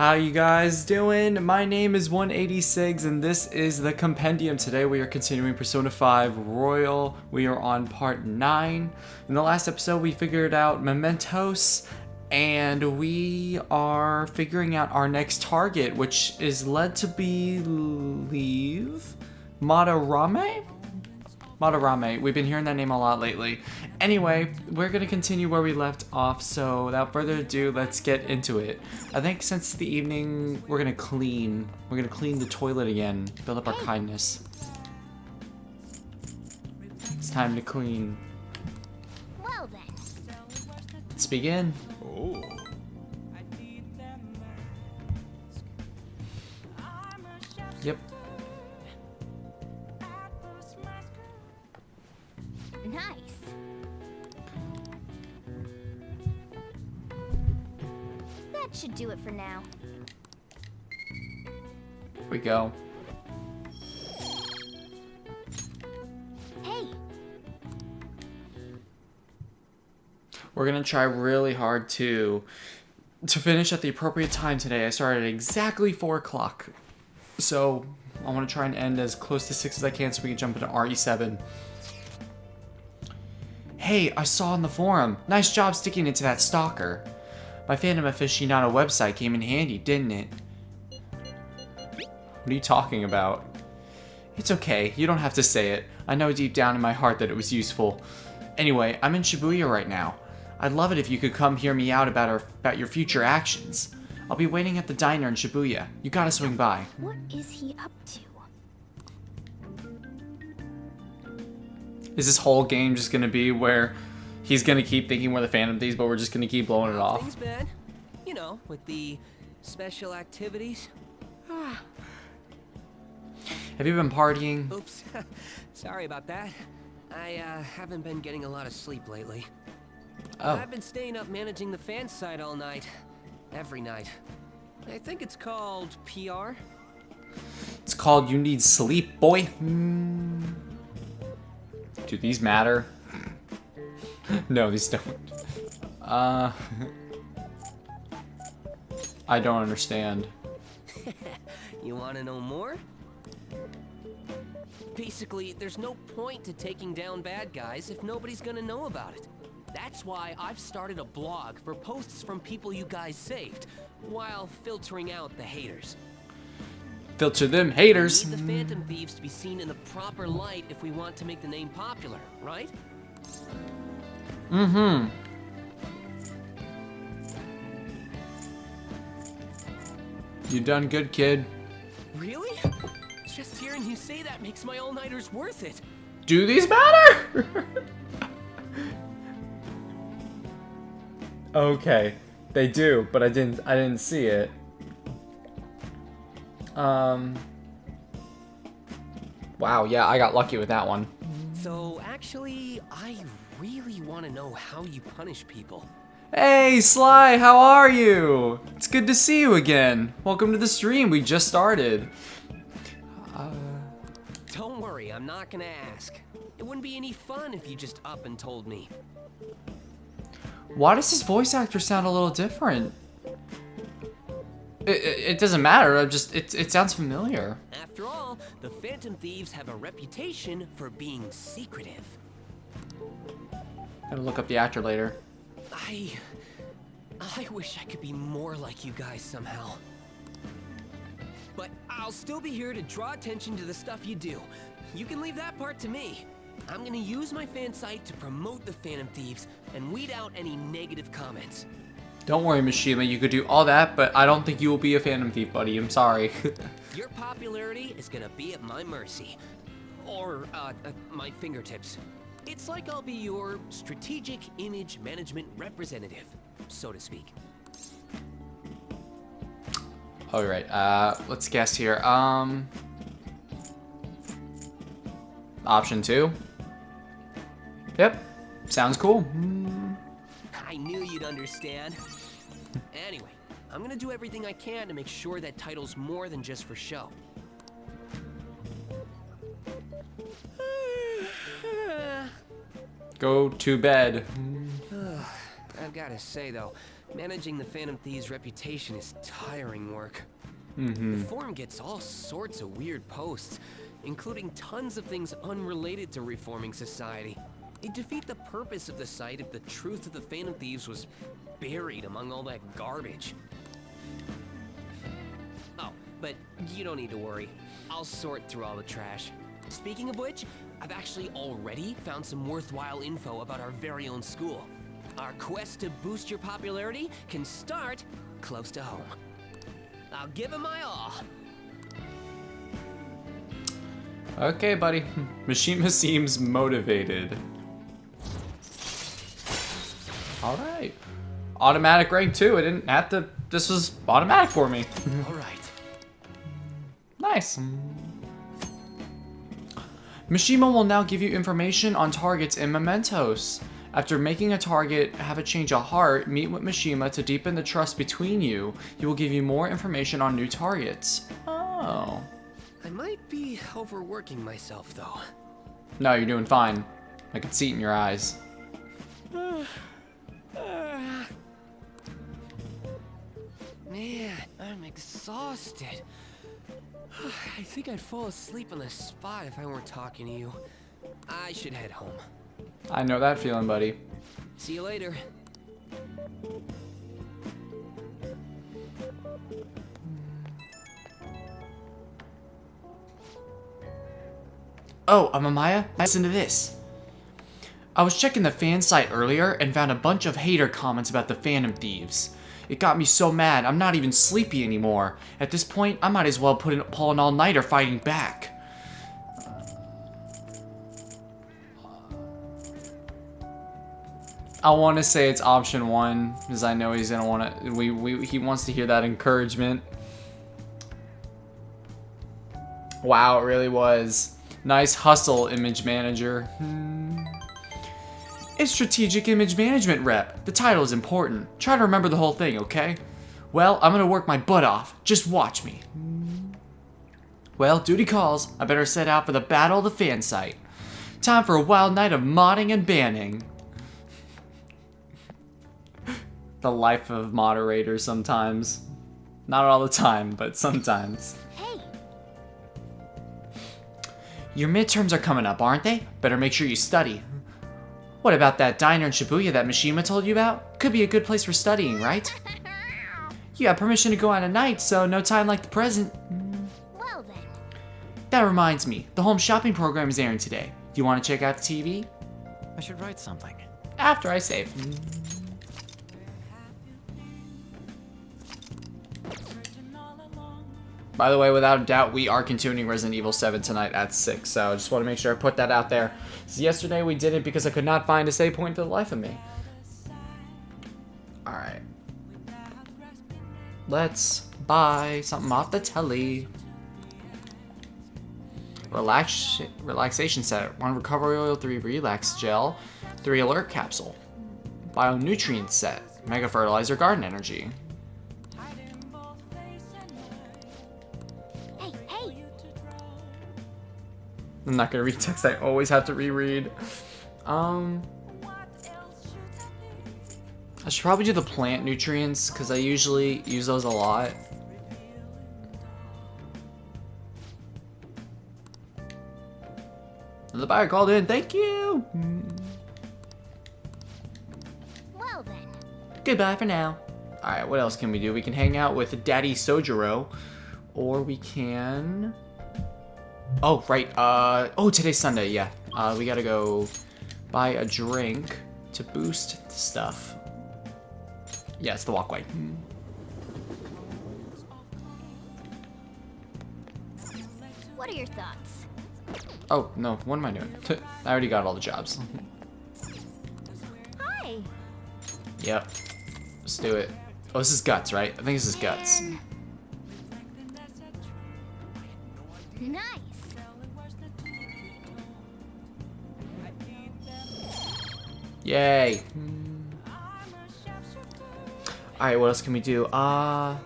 How you guys doing? My name is 186 and this is the Compendium. Today we are continuing Persona 5 Royal. We are on part 9. In the last episode we figured out Mementos and we are figuring out our next target, which is led to believe Madarame? Madarame. We've been hearing that name a lot lately. Anyway, we're going to continue where we left off, so without further ado, let's get into it. I think since the evening, we're going to clean. We're going to clean the toilet again, build up our kindness. It's time to clean. Well then. Let's begin. Oh. Yep. Nice. That should do it for now. Here we go. Hey, We're going to try really hard to finish at the appropriate time today. I started at exactly 4 o'clock. So I want to try and end as close to 6 as I can so we can jump into RE7. Hey, I saw on the forum. Nice job sticking it to that stalker. My Phantom Aficionado website came in handy, didn't it? What are you talking about? It's okay, you don't have to say it. I know deep down in my heart that it was useful. Anyway, I'm in Shibuya right now. I'd love it if you could come hear me out about your future actions. I'll be waiting at the diner in Shibuya. You gotta swing by. what is he up to? Is this whole game just gonna be where he's gonna keep thinking we're the Phantom Thieves, but we're just gonna keep blowing it off? Things bad, you know, with the special activities. Have you been partying? Oops, sorry about that. I haven't been getting a lot of sleep lately. Oh. I've been staying up managing the fan site all night, every night. I think it's called PR. It's called You Need Sleep, boy. Do these matter? No, these don't. I don't understand. You want to know more? Basically, there's no point to taking down bad guys if nobody's gonna know about it. That's why I've started a blog for posts from people you guys saved, while filtering out the haters. Filter them haters. We need the Phantom Thieves to be seen in the proper light if we want to make the name popular, right? Mm-hmm. You done good, kid. Really? Just hearing you say that makes my all-nighters worth it. Do these matter? Okay, they do, but I didn't see it. Wow, yeah, I got lucky with that one. So, actually, I really want to know how you punish people. Hey, Sly, how are you? It's good to see you again. Welcome to the stream. We just started. Don't worry, I'm not gonna ask. It wouldn't be any fun if you just up and told me. Why does his voice actor sound a little different? It doesn't matter. It sounds familiar. After all, the Phantom Thieves have a reputation for being secretive. Gotta look up the actor later. I wish I could be more like you guys somehow. But I'll still be here to draw attention to the stuff you do. You can leave that part to me. I'm gonna use my fan site to promote the Phantom Thieves and weed out any negative comments. Don't worry, Mishima. You could do all that, but I don't think you will be a Phantom Thief, buddy. I'm sorry. Your popularity is gonna be at my mercy. Or, my fingertips. It's like I'll be your strategic image management representative, so to speak. All right. Let's guess here. Option 2. Yep. Sounds cool. I knew you'd understand. Anyway, I'm gonna do everything I can to make sure that title's more than just for show. Go to bed. I've gotta say though, Managing the Phantom Thieves' reputation is tiring work. Mm-hmm. The forum gets all sorts of weird posts, including tons of things unrelated to reforming society. It'd defeat the purpose of the site if the truth of the Phantom Thieves was buried among all that garbage. Oh, but you don't need to worry. I'll sort through all the trash. Speaking of which, I've actually already found some worthwhile info about our very own school. Our quest to boost your popularity can start close to home. I'll give it my all. Okay, buddy. Mishima seems motivated. Alright. Automatic rank 2. I didn't have to... This was automatic for me. All right. Nice. Mishima will now give you information on targets in mementos. After making a target have it change a heart, meet with Mishima to deepen the trust between you. He will give you more information on new targets. Oh. I might be overworking myself, though. No, you're doing fine. I can see it in your eyes. Man, I'm exhausted. I think I'd fall asleep on the spot if I weren't talking to you. I should head home. I know that feeling, buddy. See you later. Oh, Amaya, listen to this. I was checking the fan site earlier and found a bunch of hater comments about the Phantom Thieves. It got me so mad, I'm not even sleepy anymore. At this point, I might as well pull an all-nighter fighting back. I want to say it's option 1, because I know he's gonna want to. He wants to hear that encouragement. Wow, it really was. Nice hustle, image manager. It's strategic image management rep. The title is important. Try to remember the whole thing, okay? Well, I'm gonna work my butt off. Just watch me. Well, duty calls. I better set out for the battle of the fan site. Time for a wild night of modding and banning. The life of moderators sometimes. Not all the time, but sometimes. Hey, Your midterms are coming up, aren't they? Better make sure you study. What about that diner in Shibuya that Mishima told you about? Could be a good place for studying, right? You got permission to go out at night, so no time like the present. well then. That reminds me, the home shopping program is airing today. Do you want to check out the TV? I should write something. After I save. By the way, without a doubt, we are continuing Resident Evil 7 tonight at 6, so I just want to make sure I put that out there. So yesterday we did it because I could not find a save point for the life of me. Alright. Let's buy something off the telly. Relaxation set. 1 recovery oil, 3 relax gel, 3 alert capsule. Bionutrient set. Mega fertilizer garden energy. Hey, hey. I'm not gonna read text I always have to reread. I should probably do the plant nutrients because I usually use those a lot. The buyer called in. Thank you. Well then. Goodbye for now. All right, what else can we do? We can hang out with Daddy Sojiro, or we can. Oh right. Oh, today's Sunday. Yeah. We gotta go buy a drink to boost stuff. Yeah, it's the walkway. What are your thoughts? Oh, no, what am I doing? I already got all the jobs. Hi. Yep. Let's do it. Oh, this is Guts, right? I think this is Guts. Nice. Yay. Alright, what else can we do? I'll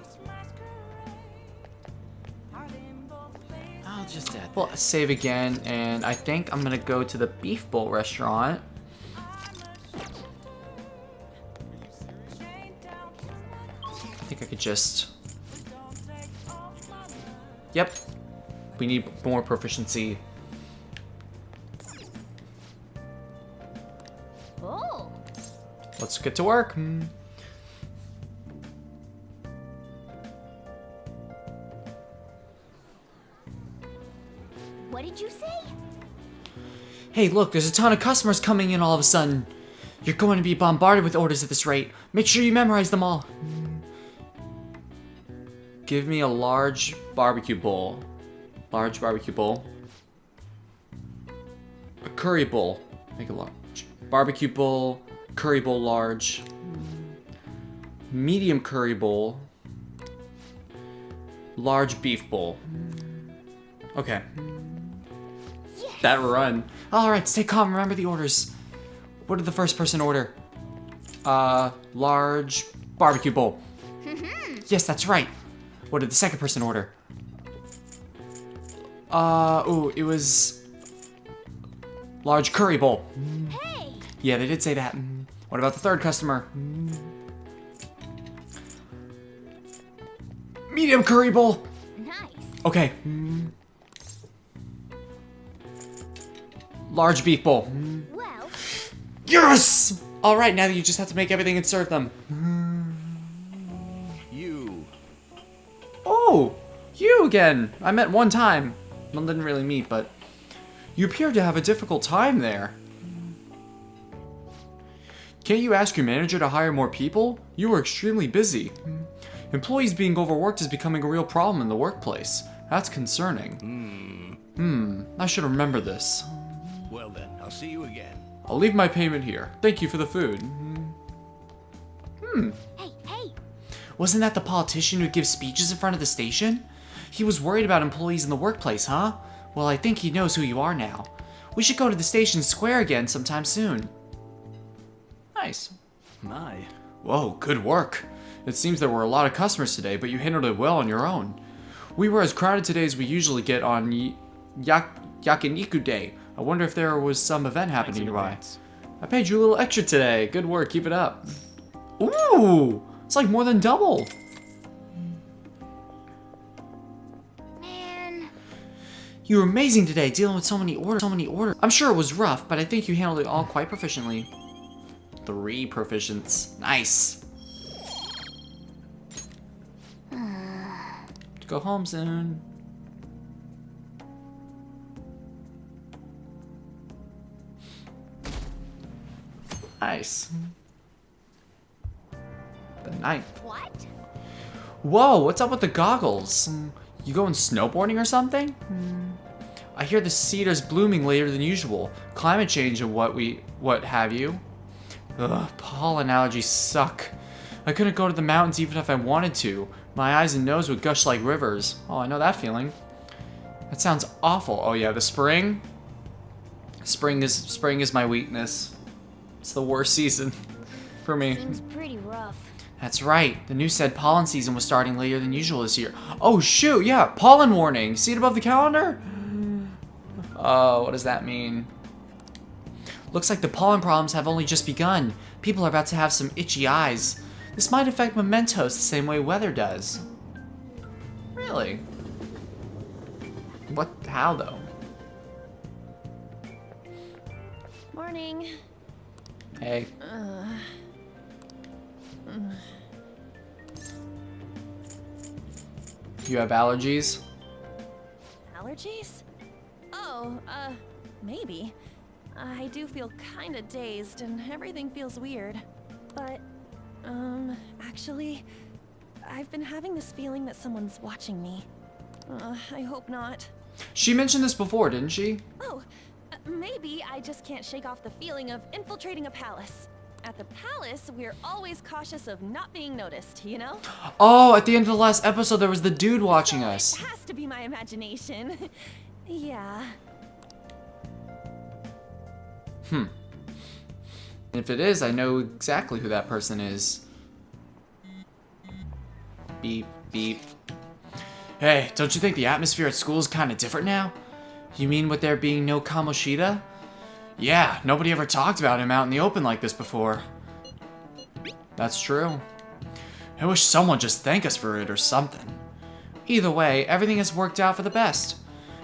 just add Well, save again, and I think I'm gonna go to the Beef Bowl restaurant. I think I could just... Yep. We need more proficiency. Oh. Let's get to work. What did you say? Hey, look, there's a ton of customers coming in all of a sudden. You're going to be bombarded with orders at this rate. Make sure you memorize them all. Give me a large barbecue bowl. Large barbecue bowl. A curry bowl. Make it large. Barbecue bowl. Curry bowl large. Medium curry bowl. Large beef bowl. Okay. Yes. That run. Alright, stay calm. Remember the orders. What did the first person order? Large barbecue bowl. Yes, that's right. What did the second person order? It was large curry bowl. Hey. Yeah, they did say that. What about the third customer? Medium curry bowl. Nice. Okay. Large beef bowl. Well, Yes! Alright, now you just have to make everything and serve them. You. Oh! You again! I met one time. Well, didn't really meet, but... You appear to have a difficult time there. Can't you ask your manager to hire more people? You are extremely busy. Employees being overworked is becoming a real problem in the workplace. That's concerning. I should remember this. Well then, I'll see you again. I'll leave my payment here. Thank you for the food. hey. Wasn't that the politician who gives speeches in front of the station? He was worried about employees in the workplace, huh? Well, I think he knows who you are now. We should go to the station square again sometime soon. Nice. My. Whoa, good work. It seems there were a lot of customers today, but you handled it well on your own. We were as crowded today as we usually get on Yakiniku Day. I wonder if there was some event happening nearby. I paid you a little extra today. Good work, keep it up. Ooh, it's like more than double. Man. You were amazing today, dealing with so many orders. I'm sure it was rough, but I think you handled it all quite proficiently. 3 proficients. Nice. Go home soon. Nice. The 9th. What? Whoa, what's up with the goggles? You going snowboarding or something? I hear the cedar's blooming later than usual. Climate change and what have you. Ugh, pollen allergies suck. I couldn't go to the mountains even if I wanted to. My eyes and nose would gush like rivers. Oh, I know that feeling. That sounds awful. Oh yeah, the spring. Spring is my weakness. It's the worst season for me. Seems pretty rough. That's right. The news said pollen season was starting later than usual this year. Oh shoot, yeah, pollen warning. See it above the calendar? Oh, what does that mean? Looks like the pollen problems have only just begun. People are about to have some itchy eyes. This might affect mementos the same way weather does. Really? What? How though? Morning. Hey. You have allergies? Allergies? Oh, maybe. I do feel kinda dazed and everything feels weird. But, actually, I've been having this feeling that someone's watching me. I hope not. She mentioned this before, didn't she? Oh, maybe I just can't shake off the feeling of infiltrating a palace. At the palace, we're always cautious of not being noticed, you know? Oh, at the end of the last episode, there was the dude watching So us. It has to be my imagination. Yeah. If it is, I know exactly who that person is. Beep, beep. Hey, don't you think the atmosphere at school is kind of different now? You mean with there being no Kamoshida? Yeah, nobody ever talked about him out in the open like this before. That's true. I wish someone just thank us for it or something. Either way, everything has worked out for the best.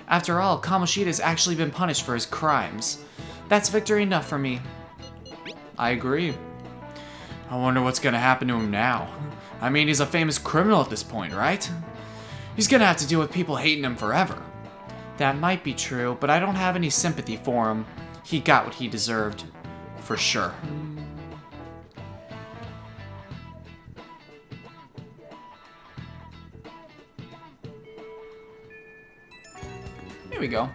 After all, Kamoshida has actually been punished for his crimes. That's victory enough for me. I agree. I wonder what's gonna happen to him now. I mean, he's a famous criminal at this point, right? He's gonna have to deal with people hating him forever. That might be true, but I don't have any sympathy for him. He got what he deserved. For sure. Here we go.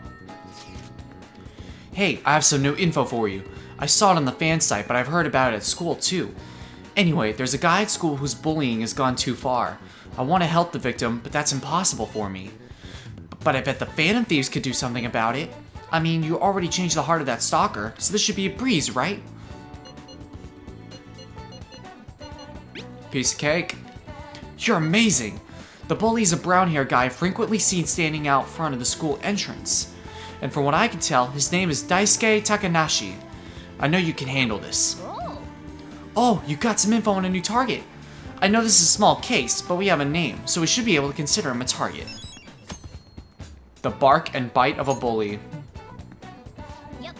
Hey, I have some new info for you. I saw it on the fan site, but I've heard about it at school too. Anyway, there's a guy at school whose bullying has gone too far. I want to help the victim, but that's impossible for me. But I bet the Phantom Thieves could do something about it. I mean, you already changed the heart of that stalker, so this should be a breeze, right? Piece of cake. You're amazing! The bully is a brown-haired guy frequently seen standing out front of the school entrance. And from what I can tell, his name is Daisuke Takanashi. I know you can handle this. Oh, you got some info on a new target. I know this is a small case, but we have a name, so we should be able to consider him a target. The bark and bite of a bully. Yep.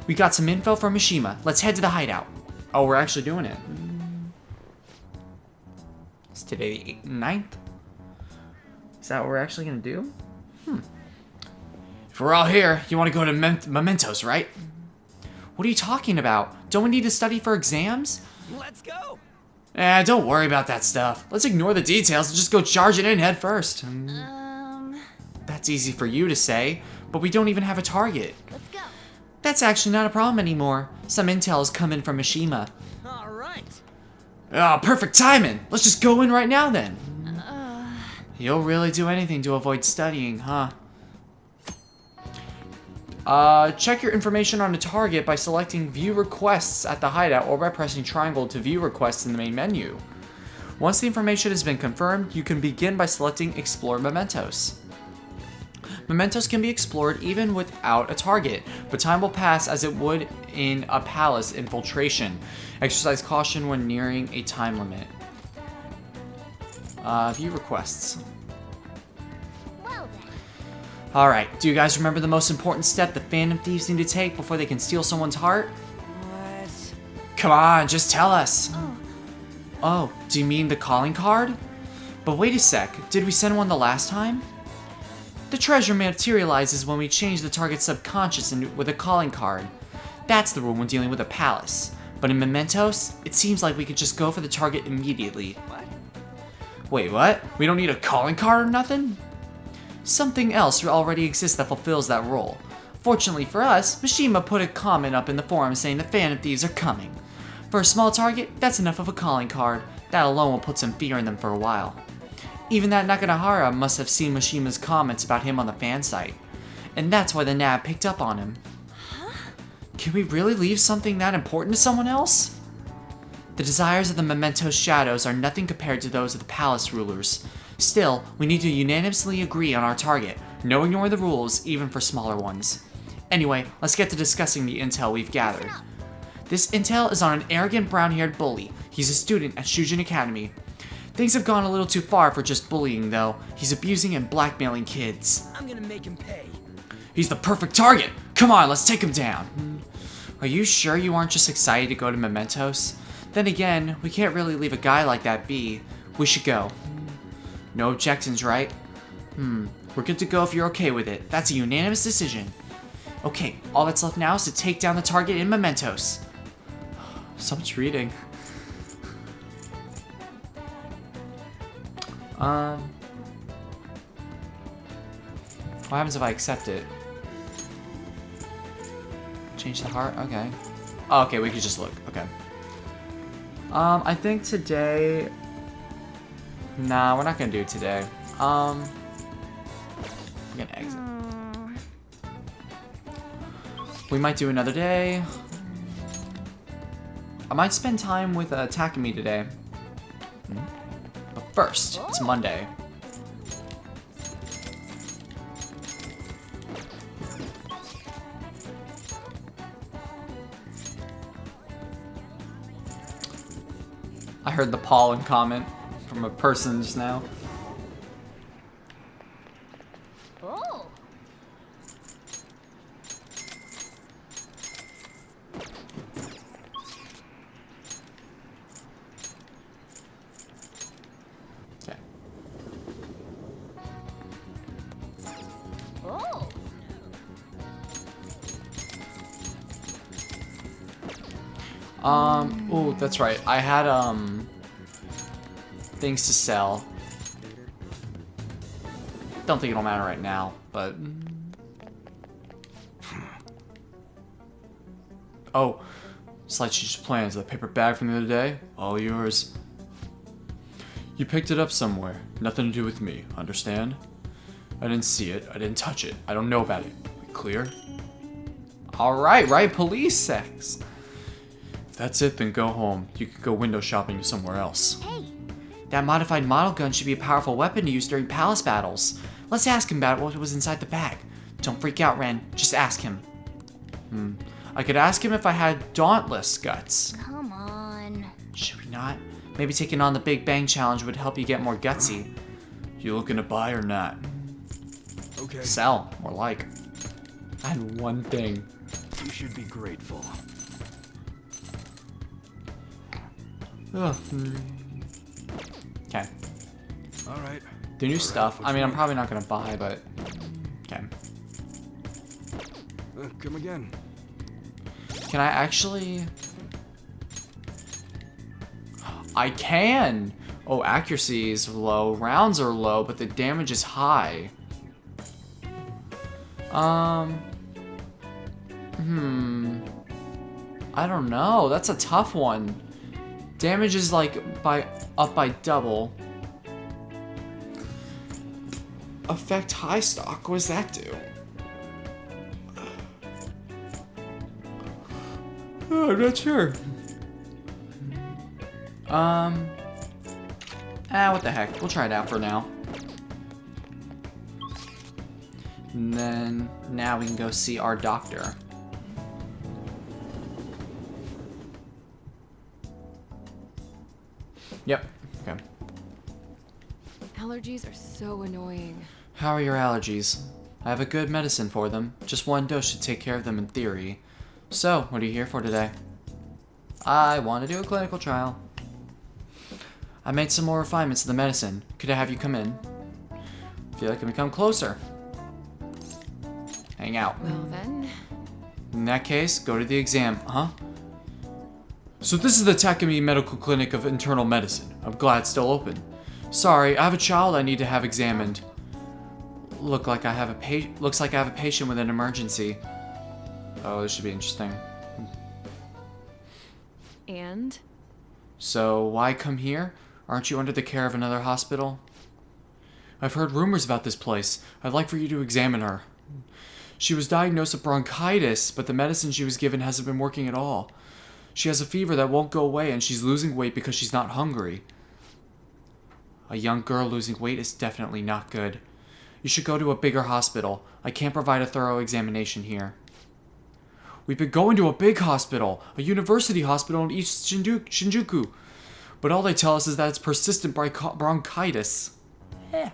We got some info from Mishima. Let's head to the hideout. Oh, we're actually doing it. It's today the 9th? Is that what we're actually gonna do? If we're all here, you want to go to Mementos, right? What are you talking about? Don't we need to study for exams? Let's go! Don't worry about that stuff. Let's ignore the details and just go charging in head first. That's easy for you to say, but we don't even have a target. Let's go. That's actually not a problem anymore. Some intel has come in from Mishima. Alright. Ah, perfect timing. Let's just go in right now then. You'll really do anything to avoid studying, huh? Check your information on the target by selecting View Requests at the hideout or by pressing triangle to view requests in the main menu. Once the information has been confirmed, you can begin by selecting Explore Mementos. Mementos can be explored even without a target, but time will pass as it would in a palace infiltration. Exercise caution when nearing a time limit. View requests. Well then. Alright, do you guys remember the most important step the Phantom Thieves need to take before they can steal someone's heart? What? Come on, just tell us. Oh, do you mean the calling card? But wait a sec, did we send one the last time? The treasure materializes when we change the target's subconscious with a calling card. That's the rule when dealing with a palace. But in Mementos, it seems like we could just go for the target immediately. What? Wait, what? We don't need a calling card or nothing? Something else already exists that fulfills that role. Fortunately for us, Mishima put a comment up in the forum saying the Phantom Thieves are coming. For a small target, that's enough of a calling card. That alone will put some fear in them for a while. Even that Nakanohara must have seen Mishima's comments about him on the fan site. And that's why the NAB picked up on him. Can we really leave something that important to someone else? The desires of the Mementos shadows are nothing compared to those of the palace rulers. Still, we need to unanimously agree on our target, no ignoring the rules, even for smaller ones. Anyway, let's get to discussing the intel we've gathered. This intel is on an arrogant brown-haired bully. He's a student at Shujin Academy. Things have gone a little too far for just bullying, though. He's abusing and blackmailing kids. I'm gonna make him pay. He's the perfect target! Come on, let's take him down! Are you sure you aren't just excited to go to Mementos? Then again, we can't really leave a guy like that be. We should go. No objections, right? We're good to go if you're okay with it. That's a unanimous decision. Okay, all that's left now is to take down the target in Mementos. So much reading. What happens if I accept it? Change the heart? Okay. Oh, okay, we could just look. Okay. I think today... Nah, we're not gonna do it today. We're gonna exit. We might do another day. I might spend time with Takumi today. But first, it's Monday. I heard the pollen comment. from a person just now. Oh. Okay. Oh. Oh, that's right. I had, things to sell. Don't think it'll matter right now, but... Oh, slight change of plans. The paper bag from the other day, all yours. You picked it up somewhere. Nothing to do with me, understand? I didn't see it. I didn't touch it. I don't know about it. We clear? Alright, right, police sex. If that's it, then go home. You could go window shopping somewhere else. Hey. That modified model gun should be a powerful weapon to use during palace battles. Let's ask him about what was inside the bag. Don't freak out, Ren. Just ask him. I could ask him if I had Dauntless guts. Come on. Should we not? Maybe taking on the Big Bang Challenge would help you get more gutsy. You looking to buy or not? Okay. Sell, more like. I had one thing. You should be grateful. Ugh. Okay. All right. The new stuff. what I you mean, I'm want? probably not gonna buy, but okay. Come again. Can I actually? I can. Oh, accuracy is low. Rounds are low, but the damage is high. I don't know. That's a tough one. Damage is like up by double. Affect high stock. What does that do? Oh, I'm not sure. What the heck? We'll try it out for now. And then now we can go see our doctor. Yep. Okay. Allergies are so annoying. How are your allergies? I have a good medicine for them. Just one dose should take care of them in theory. So, what are you here for today? I want to do a clinical trial. I made some more refinements to the medicine. Could I have you come in? Feel like I can come closer. Hang out. Well then, In that case, go to the exam, huh? So this is the Takumi Medical Clinic of Internal Medicine. I'm glad it's still open. Sorry, I have a child I need to have examined. Looks like I have a patient with an emergency. Oh, this should be interesting. and So, why come here? Aren't you under the care of another hospital? I've heard rumors about this place. I'd like for you to examine her. She was diagnosed with bronchitis, but the medicine she was given hasn't been working at all. She has a fever that won't go away, and she's losing weight because she's not hungry. A young girl losing weight is definitely not good. You should go to a bigger hospital. I can't provide a thorough examination here. We've been going to a big hospital, a university hospital in East Shinjuku. But all they tell us is that it's persistent bronchitis. Yeah.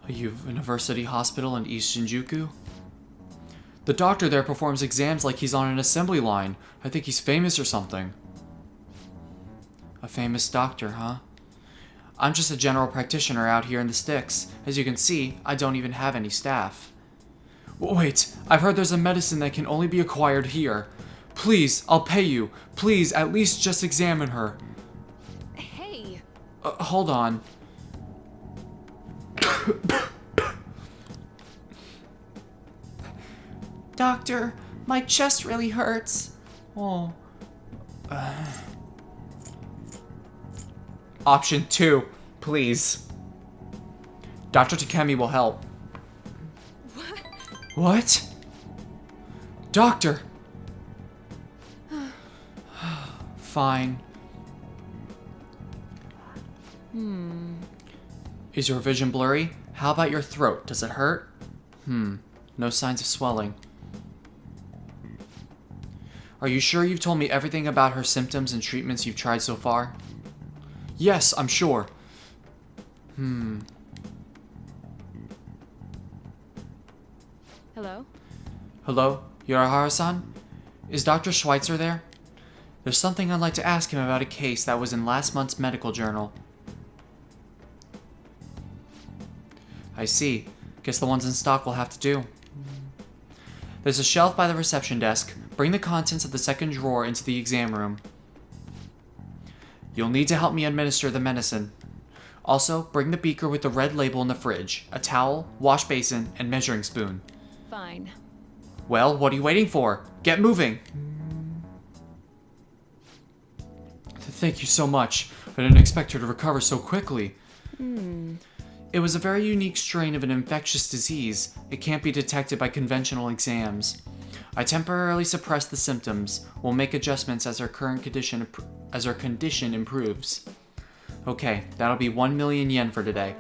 A university hospital in East Shinjuku? The doctor there performs exams like he's on an assembly line. I think he's famous or something. A famous doctor, huh? I'm just a general practitioner out here in the sticks. As you can see, I don't even have any staff. Wait, I've heard there's a medicine that can only be acquired here. Please, I'll pay you. Please, at least just examine her. hey, Hold on. Doctor, my chest really hurts. Oh. Option 2, please. Dr. Takemi will help. What? Doctor! Fine. Is your vision blurry? How about your throat? Does it hurt? No signs of swelling. Are you sure you've told me everything about her symptoms and treatments you've tried so far? Yes, I'm sure. Hello? Hello, Yorihara-san? Is Dr. Schweitzer there? There's something I'd like to ask him about a case that was in last month's medical journal. I see. Guess the ones in stock will have to do. There's a shelf by the reception desk. Bring the contents of the second drawer into the exam room. You'll need to help me administer the medicine. Also, bring the beaker with the red label in the fridge, a towel, wash basin, and measuring spoon. Fine. Well, what are you waiting for? Get moving! Thank you so much. I didn't expect her to recover so quickly. It was a very unique strain of an infectious disease. It can't be detected by conventional exams. I temporarily suppressed the symptoms. We'll make adjustments as her condition improves. Okay, that'll be 1 million yen for today.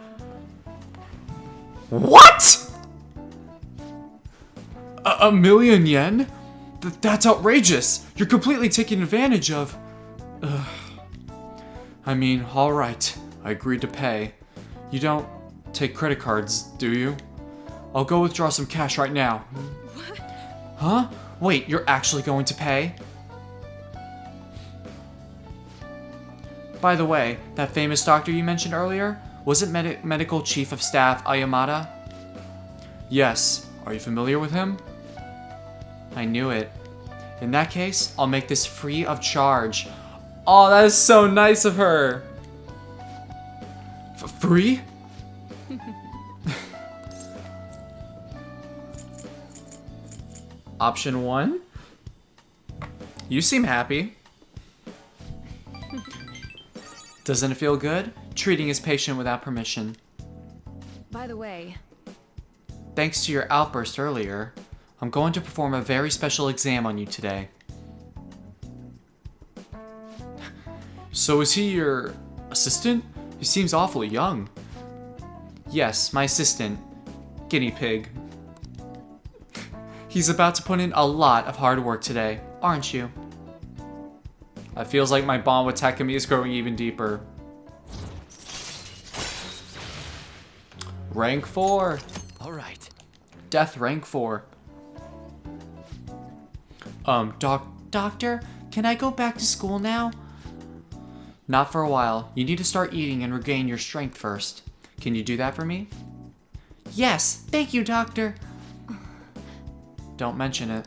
What? A million yen? That's outrageous. You're completely taking advantage of... I mean, alright. I agreed to pay. You don't take credit cards, do you? I'll go withdraw some cash right now. What? Huh? Wait, you're actually going to pay? By the way, that famous doctor you mentioned earlier, was it Medical Chief of Staff Ayamada? Yes. Are you familiar with him? I knew it. In that case, I'll make this free of charge. Oh, that is so nice of her. Free? Option 1? You seem happy. Doesn't it feel good? Treating his patient without permission. By the way, Thanks to your outburst earlier, I'm going to perform a very special exam on you today. So is he your assistant? He seems awfully young. Yes, my assistant. Guinea pig. He's about to put in a lot of hard work today, aren't you? It feels like my bond with Takumi is growing even deeper. Rank 4. All right. Death rank 4. Doctor, can I go back to school now? Not for a while. You need to start eating and regain your strength first. Can you do that for me? Yes, thank you, Doctor. Don't mention it.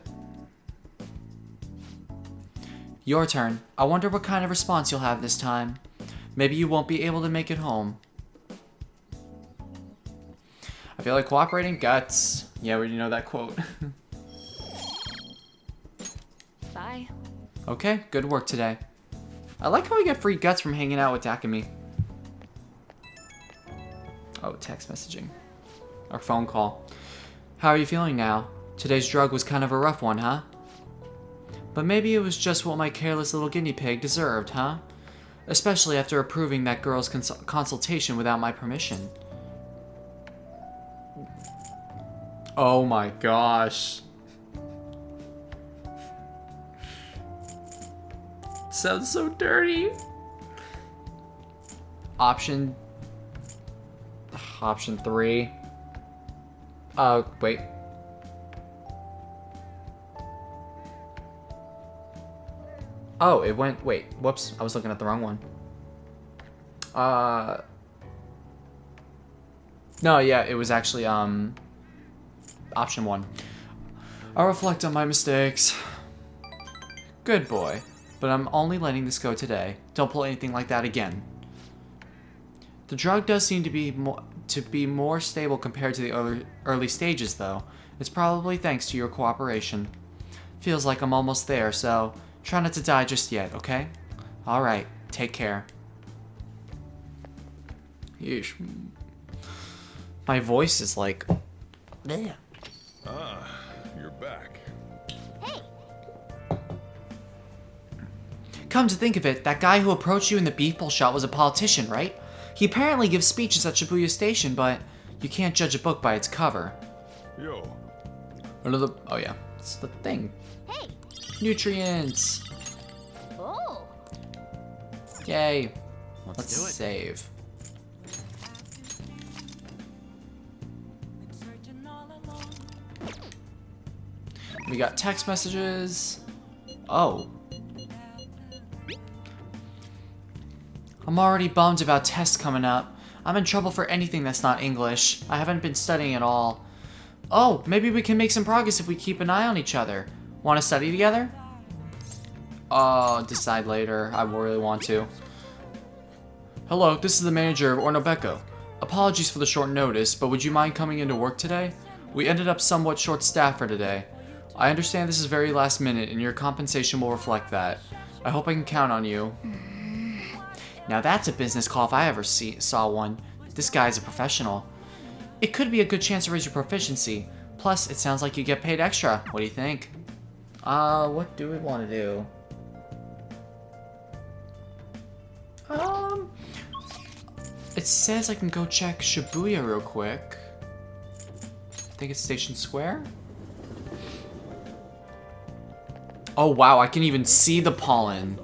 Your turn. I wonder what kind of response you'll have this time. Maybe you won't be able to make it home. I feel like cooperating guts. Yeah, we already know that quote. bye. Okay, good work today. I like how we get free guts from hanging out with Takumi. Oh, text messaging. Or phone call. How are you feeling now? Today's drug was kind of a rough one, huh? But maybe it was just what my careless little guinea pig deserved, huh? Especially after approving that girl's consultation without my permission. Oh my gosh. Sounds so dirty. Option 3. Wait. Oh, it went, wait, whoops, I was looking at the wrong one. No, yeah, it was actually, option 1. I'll reflect on my mistakes. Good boy, but I'm only letting this go today. Don't pull anything like that again. The drug does seem to be more stable compared to the early stages, though. It's probably thanks to your cooperation. Feels like I'm almost there, so try not to die just yet, okay? Alright, take care. Yeesh. My voice is like... Bleh. Ah, you're back. Come to think of it, that guy who approached you in the beef bowl shop was a politician, right? He apparently gives speeches at Shibuya Station, but you can't judge a book by its cover. Yo. Oh yeah, it's the thing. Hey. Nutrients! Oh. Yay. Let's do it. save. We got text messages. Oh. I'm already bummed about tests coming up. I'm in trouble for anything that's not English. I haven't been studying at all. Oh, maybe we can make some progress if we keep an eye on each other. Want to study together? Decide later. I really want to. Hello, this is the manager of Ornobecco. Apologies for the short notice, but would you mind coming into work today? We ended up somewhat short-staffed for today. I understand this is very last minute, and your compensation will reflect that. I hope I can count on you. Now that's a business call if I ever saw one. This guy's a professional. It could be a good chance to raise your proficiency. Plus, it sounds like you get paid extra. What do you think? What do we want to do? It says I can go check Shibuya real quick. I think it's Station Square? Oh wow, I can even see the pollen.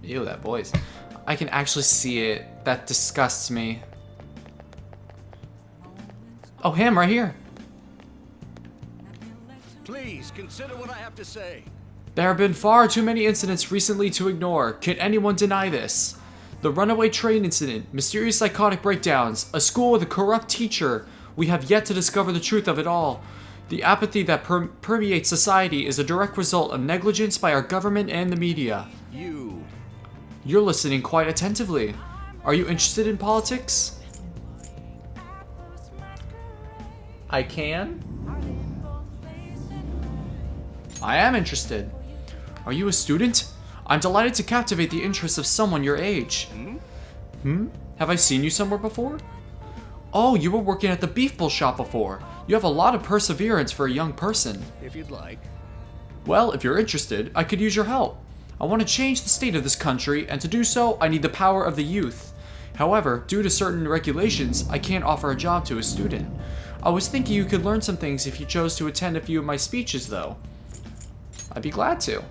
Ew, that voice. I can actually see it. That disgusts me. Oh, him right here. Please consider what I have to say. There have been far too many incidents recently to ignore. Can anyone deny this? The runaway train incident, mysterious psychotic breakdowns, a school with a corrupt teacher. We have yet to discover the truth of it all. The apathy that permeates society is a direct result of negligence by our government and the media. You're listening quite attentively. Are you interested in politics? I can? I am interested. Are you a student? I'm delighted to captivate the interest of someone your age. Have I seen you somewhere before? Oh, you were working at the beef bull shop before. You have a lot of perseverance for a young person. If you'd like. Well, if you're interested, I could use your help. I want to change the state of this country, and to do so, I need the power of the youth. However, due to certain regulations, I can't offer a job to a student. I was thinking you could learn some things if you chose to attend a few of my speeches, though. I'd be glad to.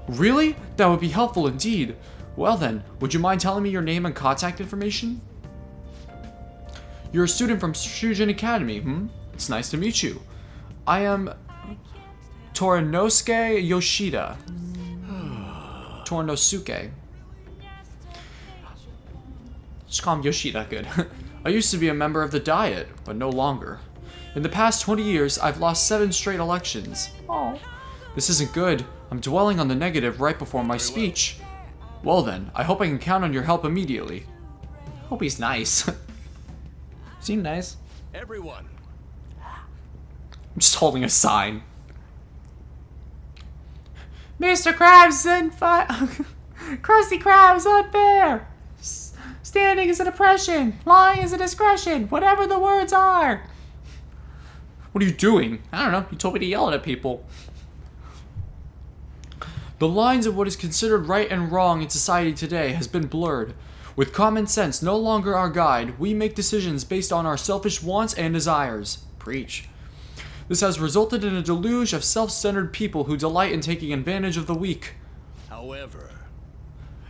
Really? That would be helpful indeed. Well then, would you mind telling me your name and contact information? You're a student from Shujin Academy, It's nice to meet you. I am Torinosuke Yoshida. Torinosuke. Just call him Yoshida, good. I used to be a member of the Diet, but no longer. In the past 20 years, I've lost 7 straight elections. Oh. This isn't good. I'm dwelling on the negative right before my speech. Well then, I hope I can count on your help immediately. Hope he's nice. Seem nice. Everyone. I'm just holding a sign. Mr. Krabs Krusty Krab's unfair. Standing is an oppression. Lying is a discretion. Whatever the words are. What are you doing? I don't know. You told me to yell at people. The lines of what is considered right and wrong in society today has been blurred. With common sense no longer our guide, we make decisions based on our selfish wants and desires. Preach. This has resulted in a deluge of self-centered people who delight in taking advantage of the weak. However,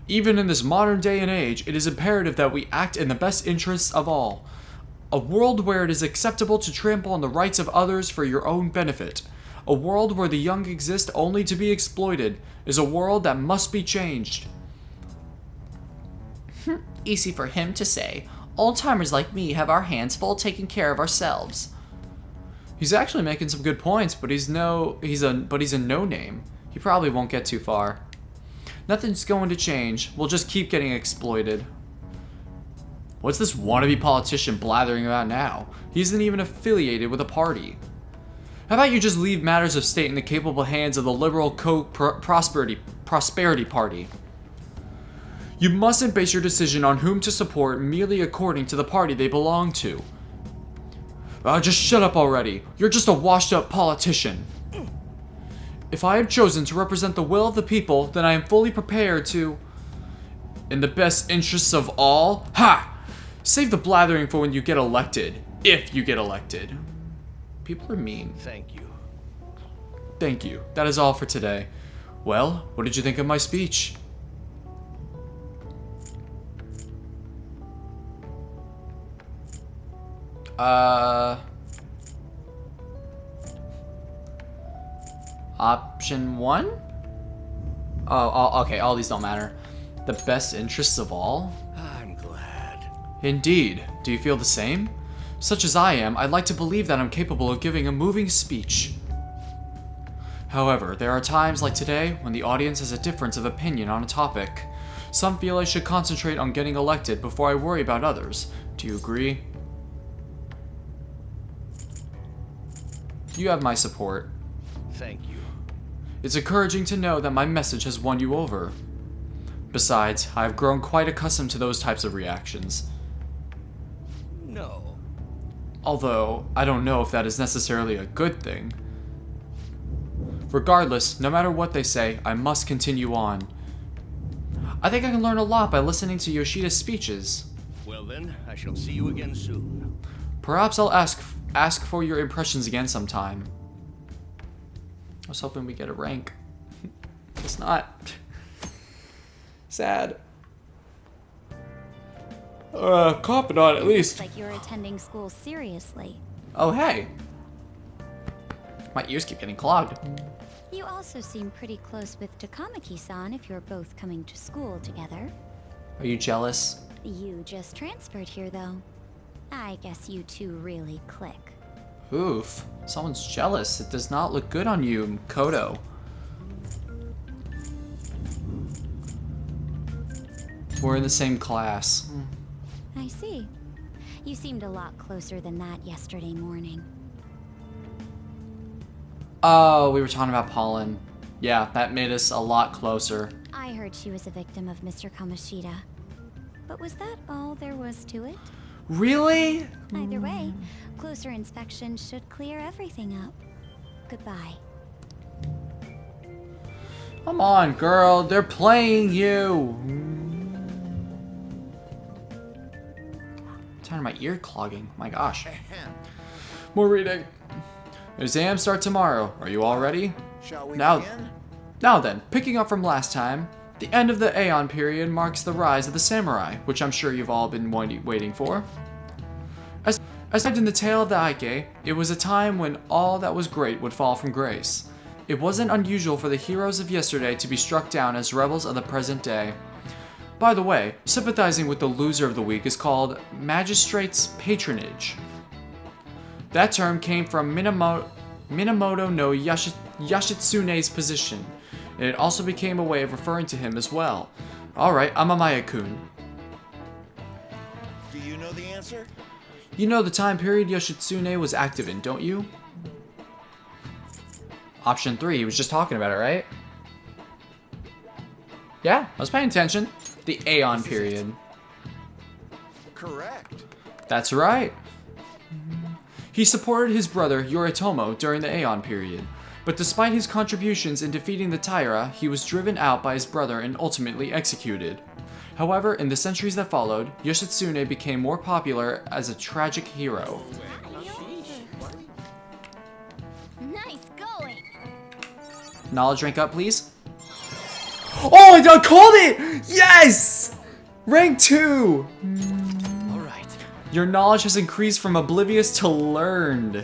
even in this modern day and age, it is imperative that we act in the best interests of all. A world where it is acceptable to trample on the rights of others for your own benefit. A world where the young exist only to be exploited is a world that must be changed. Easy for him to say. Old-timers like me have our hands full taking care of ourselves. He's actually making some good points, but he's a no-name. He probably won't get too far. Nothing's going to change. We'll just keep getting exploited. What's this wannabe politician blathering about now? He isn't even affiliated with a party. How about you just leave matters of state in the capable hands of the liberal prosperity party? You mustn't base your decision on whom to support merely according to the party they belong to. Just shut up already. You're just a washed-up politician. If I have chosen to represent the will of the people, then I am fully prepared to... In the best interests of all? Ha! Save the blathering for when you get elected. If you get elected. People are mean. thank you. Thank you. That is all for today. Well, what did you think of my speech? Option 1? Oh, okay, all these don't matter. The best interests of all? I'm glad. Indeed. Do you feel the same? Such as I am, I'd like to believe that I'm capable of giving a moving speech. However, there are times like today when the audience has a difference of opinion on a topic. Some feel I should concentrate on getting elected before I worry about others. Do you agree? You have my support. Thank you. It's encouraging to know that my message has won you over. Besides, I have grown quite accustomed to those types of reactions. No. Although, I don't know if that is necessarily a good thing. Regardless, no matter what they say, I must continue on. I think I can learn a lot by listening to Yoshida's speeches. Well then, I shall see you again soon. Perhaps I'll ask for your impressions again sometime. I was hoping we get a rank. It's not. Sad. Confidant at least. Looks like you're attending school seriously. Oh, hey. My ears keep getting clogged. You also seem pretty close with Takamaki-san if you're both coming to school together. Are you jealous? You just transferred here, though. I guess you two really click. Oof. Someone's jealous. It does not look good on you, Kodo. We're in the same class. I see. You seemed a lot closer than that yesterday morning. Oh, we were talking about pollen. Yeah, that made us a lot closer. I heard she was a victim of Mr. Kamoshida. But was that all there was to it? Really? Either way, closer inspection should clear everything up. Goodbye. Come on, girl. They're playing you. Turn my ear clogging. My gosh. More reading. Exams start tomorrow. Are you all ready? Shall we Now then, picking up from last time, the end of the Aeon period marks the rise of the samurai, which I'm sure you've all been waiting for. As said in the tale of the Aike, it was a time when all that was great would fall from grace. It wasn't unusual for the heroes of yesterday to be struck down as rebels of the present day. By the way, sympathizing with the loser of the week is called magistrate's patronage. That term came from Minamoto no Yoshitsune's position, and it also became a way of referring to him as well. Alright, Amamaya-kun. Do you know the answer? You know the time period Yoshitsune was active in, don't you? Option 3, he was just talking about it, right? Yeah, I was paying attention. The Aeon period. Correct. That's right. He supported his brother Yoritomo during the Aeon period, but despite his contributions in defeating the Taira, he was driven out by his brother and ultimately executed. However, in the centuries that followed, Yoshitsune became more popular as a tragic hero. Nice going! Knowledge rank up, please. Oh, I called it! Yes! Rank 2! Alright. Your knowledge has increased from oblivious to learned.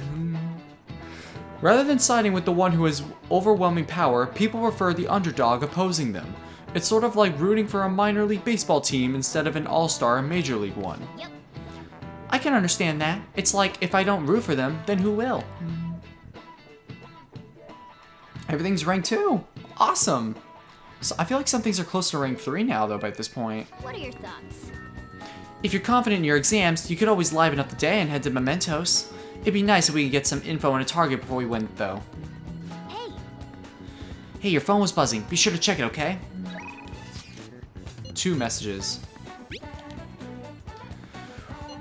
Rather than siding with the one who has overwhelming power, people prefer the underdog opposing them. It's sort of like rooting for a minor league baseball team instead of an all-star major league one. Yep. I can understand that. It's like, if I don't root for them, then who will? Everything's rank 2. Awesome. So I feel like some things are close to rank 3 now, though, by this point. What are your thoughts? If you're confident in your exams, you could always liven up the day and head to Mementos. It'd be nice if we could get some info on a target before we went, though. Hey! Hey, your phone was buzzing. Be sure to check it, okay? 2 messages.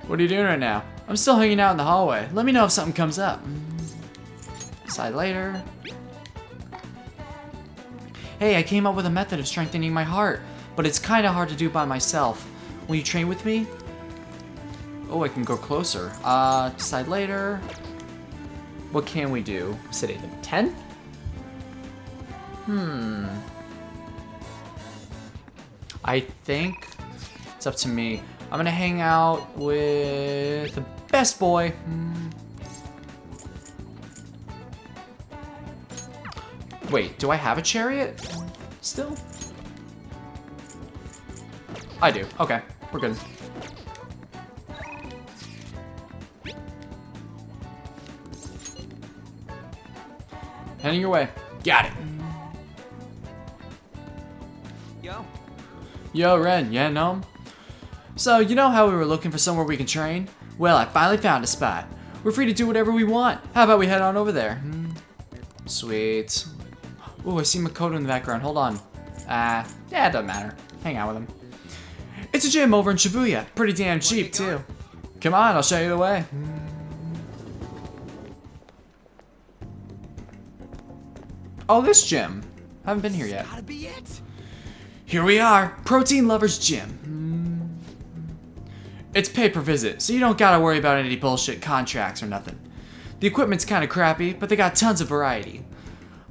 What are you doing right now? I'm still hanging out in the hallway. Let me know if something comes up. Decide later. Hey, I came up with a method of strengthening my heart, but it's kinda hard to do by myself. Will you train with me? Oh, I can go closer. Decide later. What can we do? City the 10th? I think it's up to me. I'm gonna hang out with the best boy. Wait, do I have a chariot still? I do. Okay, we're good. Heading your way. Got it. Yo. Yo, Ren. Yeah, no? So, you know how we were looking for somewhere we can train? Well, I finally found a spot. We're free to do whatever we want. How about we head on over there? Sweet. Ooh, I see Makoto in the background. Hold on. Yeah, it doesn't matter. Hang out with him. It's a gym over in Shibuya. Pretty damn cheap, too. Come on, I'll show you the way. Oh, this gym. Haven't been here yet. Gotta be it. Here we are, Protein Lovers Gym. It's pay per visit, so you don't gotta worry about any bullshit contracts or nothing. The equipment's kinda crappy, but they got tons of variety.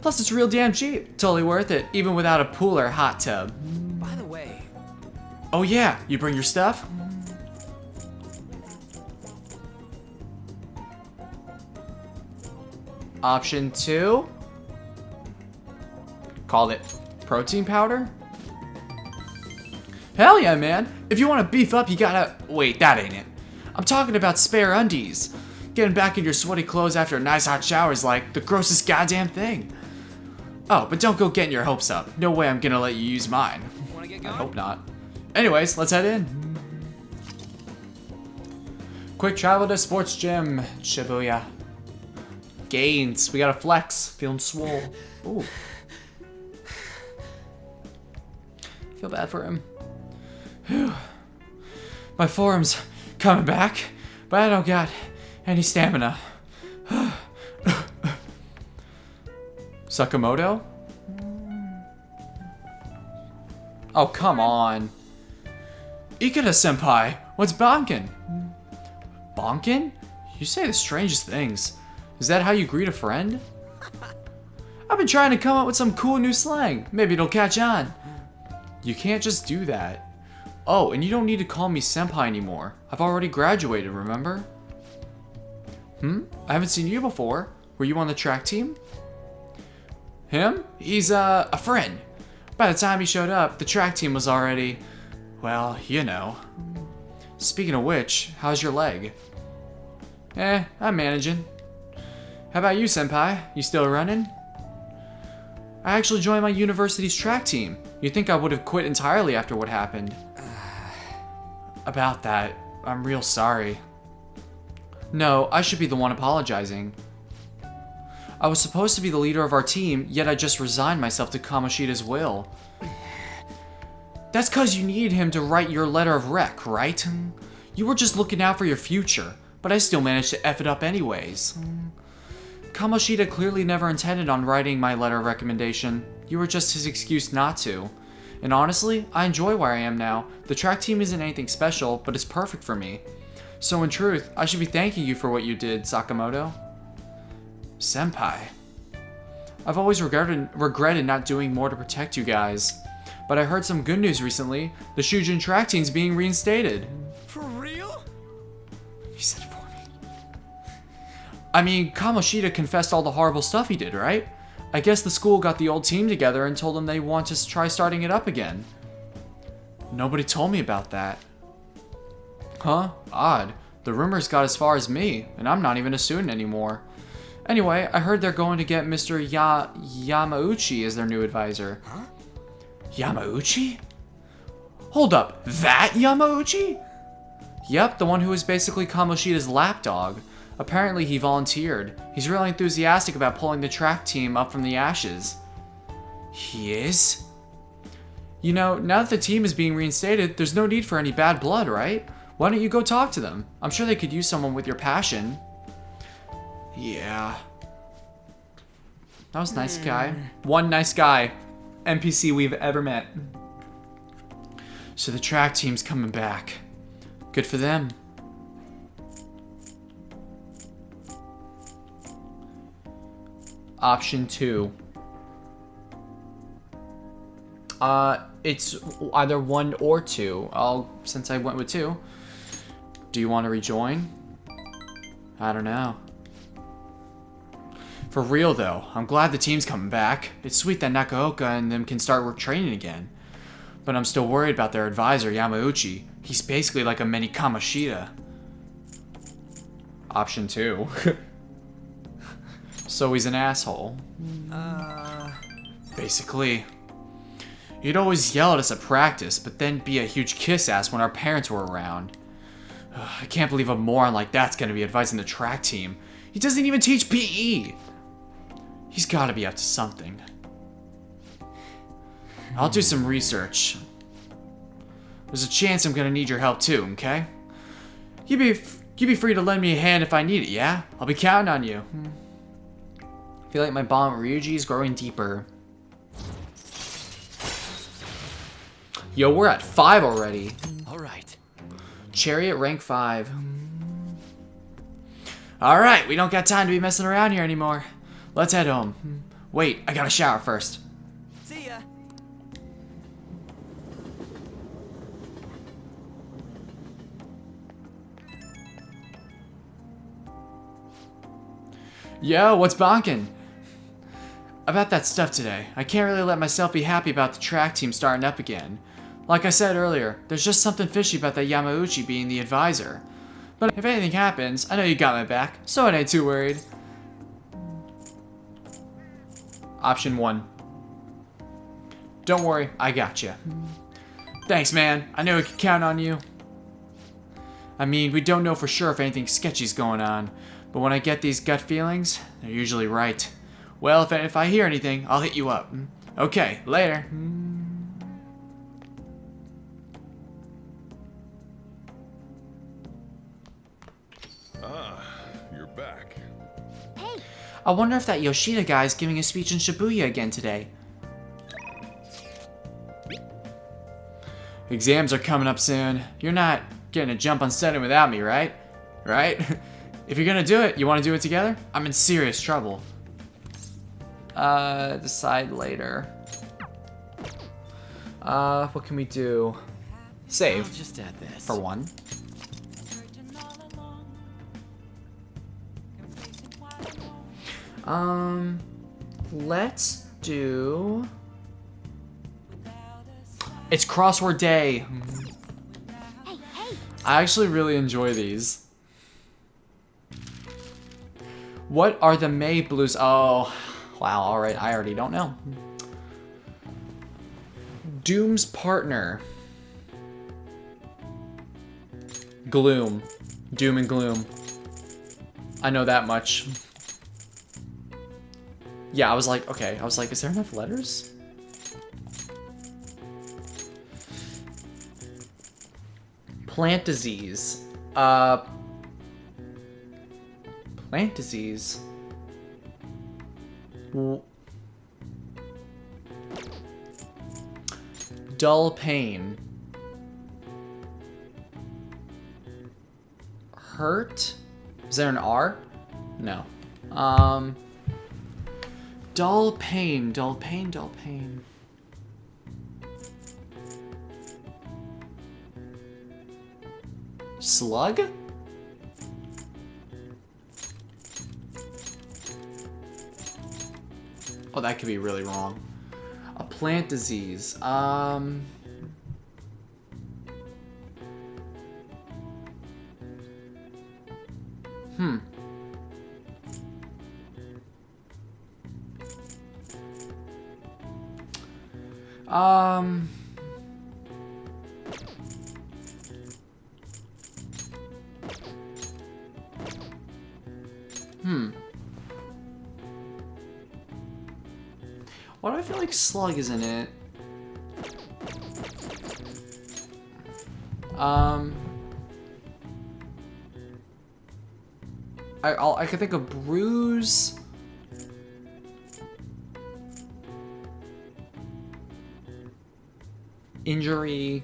Plus it's real damn cheap, totally worth it, even without a pool or hot tub. By the way, Oh yeah, you bring your stuff? Option 2. Called it protein powder? Hell yeah, man. If you want to beef up, you gotta... Wait, that ain't it. I'm talking about spare undies. Getting back in your sweaty clothes after a nice hot shower is like the grossest goddamn thing. Oh, but don't go getting your hopes up. No way I'm gonna let you use mine. wanna get I going? hope not. Anyways, let's head in. Quick travel to sports gym, Shibuya. Gains. We gotta flex. Feeling swole. Ooh. Feel bad for him. Whew. My form's coming back, but I don't got any stamina. Sakamoto? Oh, come on. Ikeda-senpai, what's bonkin? Bonkin? You say the strangest things. Is that how you greet a friend? I've been trying to come up with some cool new slang. Maybe it'll catch on. You can't just do that. Oh, and you don't need to call me senpai anymore. I've already graduated, remember? I haven't seen you before. Were you on the track team? Him? He's a friend. By the time he showed up, the track team was already... Well, you know. Speaking of which, how's your leg? I'm managing. How about you, senpai? You still running? I actually joined my university's track team. You'd think I would have quit entirely after what happened. About that, I'm real sorry. No, I should be the one apologizing. I was supposed to be the leader of our team, yet I just resigned myself to Kamoshida's will. That's cause you needed him to write your letter of rec, right? You were just looking out for your future, but I still managed to F it up anyways. Kamoshida clearly never intended on writing my letter of recommendation. You were just his excuse not to. And honestly, I enjoy where I am now. The track team isn't anything special, but it's perfect for me. So in truth, I should be thanking you for what you did, Sakamoto. Senpai. I've always regretted not doing more to protect you guys. But I heard some good news recently. The Shujin track team's being reinstated. For real? You said it for me. I mean, Kamoshida confessed all the horrible stuff he did, right? I guess the school got the old team together and told them they want to try starting it up again. Nobody told me about that. Huh? Odd. The rumors got as far as me, and I'm not even a student anymore. Anyway, I heard they're going to get Mr. Yamauchi as their new advisor. Huh? Yamauchi? Hold up, that Yamauchi? Yep, the one who was basically Kamoshida's lapdog. Apparently he volunteered. He's really enthusiastic about pulling the track team up from the ashes. He is? You know, now that the team is being reinstated, there's no need for any bad blood, right? Why don't you go talk to them? I'm sure they could use someone with your passion. Yeah. That was a nice guy. One nice guy. NPC we've ever met. So the track team's coming back. Good for them. Option 2. It's either 1 or 2. Since I went with 2. Do you want to rejoin? I don't know. For real though, I'm glad the team's coming back. It's sweet that Nakaoka and them can start work training again. But I'm still worried about their advisor, Yamauchi. He's basically like a mini Kamoshida. Option 2. So he's an asshole. Basically. He'd always yell at us at practice, but then be a huge kiss-ass when our parents were around. I can't believe a moron like that's gonna be advising the track team. He doesn't even teach PE! He's gotta be up to something. I'll do some research. There's a chance I'm gonna need your help too, okay? You be free to lend me a hand if I need it, yeah? I'll be counting on you. I feel like my bond with Ryuji is growing deeper. Yo, we're at 5 already. All right. Chariot rank 5. Alright, we don't got time to be messing around here anymore. Let's head home. Wait, I gotta shower first. See ya. Yo, what's bonkin'? About that stuff today, I can't really let myself be happy about the track team starting up again. Like I said earlier, there's just something fishy about that Yamauchi being the advisor. But if anything happens, I know you got my back, so I ain't too worried. Option 1. Don't worry, I got you. Thanks, man. I know we can count on you. I mean, we don't know for sure if anything sketchy's going on, but when I get these gut feelings, they're usually right. Well, if I hear anything, I'll hit you up. Okay, later. Ah, you're back. I wonder if that Yoshida guy's giving a speech in Shibuya again today. Exams are coming up soon. You're not getting a jump on studying without me, right? Right? If you're gonna do it, you want to do it together? I'm in serious trouble. Decide later. What can we do? Save. I'll just add this. For 1. Let's do... It's crossword day. I actually really enjoy these. What are the May blues? Oh, wow, alright, I already don't know. Doom's partner. Gloom. Doom and gloom. I know that much. Yeah, I was like, okay. I was like, is there enough letters? Plant disease. Plant disease. Dull pain. Hurt? Is there an R? No. Dull pain, dull pain, dull pain. Slug? Oh, that could be really wrong. A plant disease. Why do I feel like slug is in it? I could think of bruise. Injury.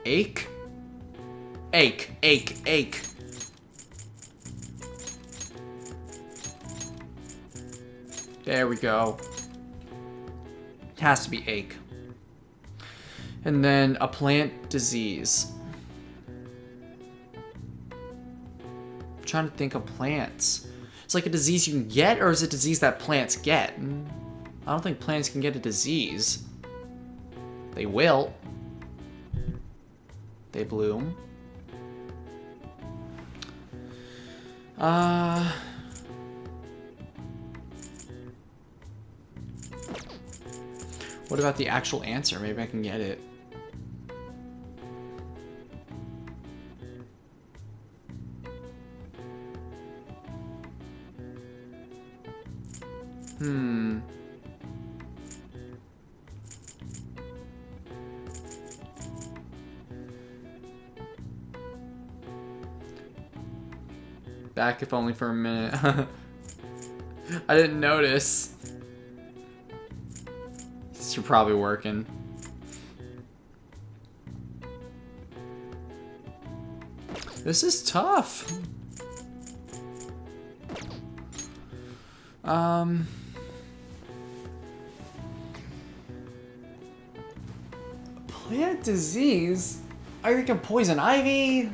Ache? Ache, ache, ache. There we go. Has to be ache. And then a plant disease. I'm trying to think of plants. It's like a disease you can get, or is it a disease that plants get? I don't think plants can get a disease. They wilt. They bloom. What about the actual answer? Maybe I can get it. Back if only for a minute. I didn't notice. You're probably working. This is tough. Plant disease? I reckon poison ivy.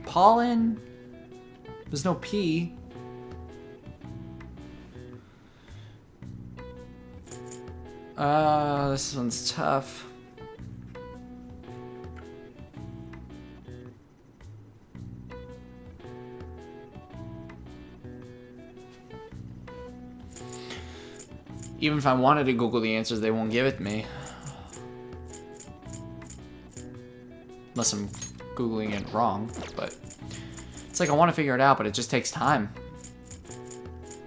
Pollen? There's no P. This one's tough. Even if I wanted to Google the answers, they won't give it to me. Unless I'm Googling it wrong, but it's like I want to figure it out, but it just takes time.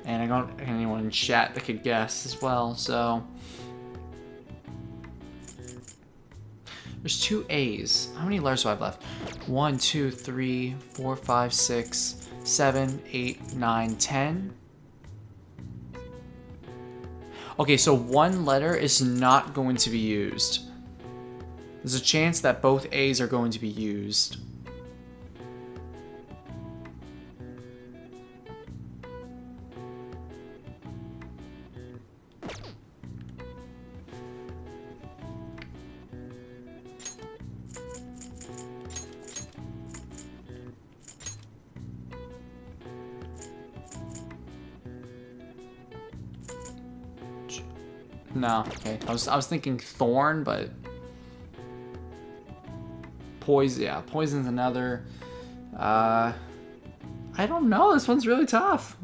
And I don't have anyone in chat that could guess as well, so. There's 2 A's. How many letters do I have left? 1, 2, 3, 4, 5, 6, 7, 8, 9, 10. Okay, so 1 letter is not going to be used. There's a chance that both A's are going to be used. No, okay. I was thinking thorn, but poison. Yeah, poison's another. I don't know. This one's really tough.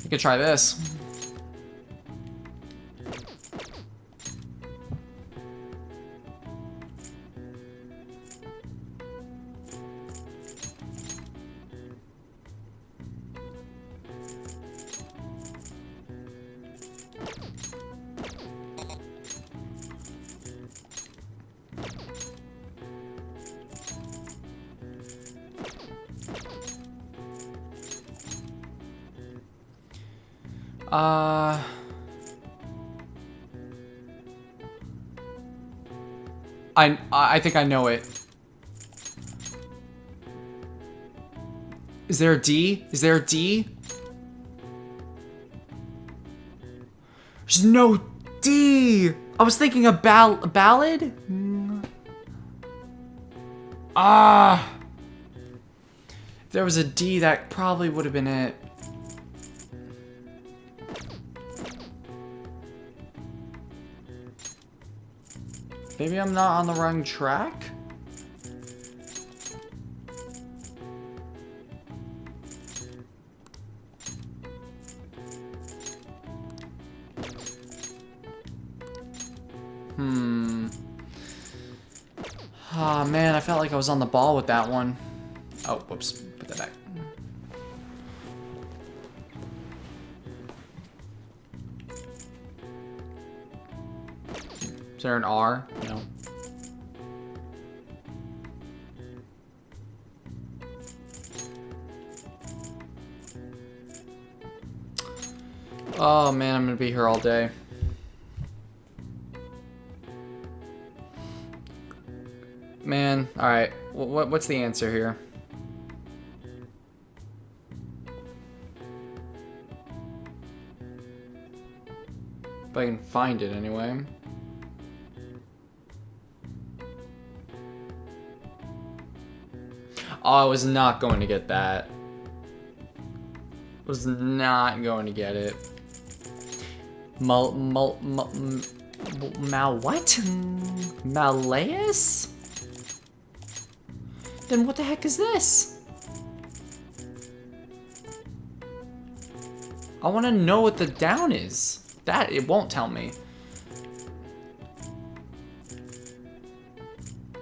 I could try this. I think I know it. Is there a D? Is there a D? There's no D! I was thinking a ballad? If there was a D, that probably would have been it. Maybe I'm not on the wrong track? Oh man, I felt like I was on the ball with that one. Oh, whoops. Put that back. Is there an R? No. Oh man, I'm gonna be here all day. Alright. What's the answer here? If I can find it anyway. Oh, I was not going to get that. Was not going to get it. Mal what? Malleus? Then what the heck is this? I want to know what the down is. That, it won't tell me.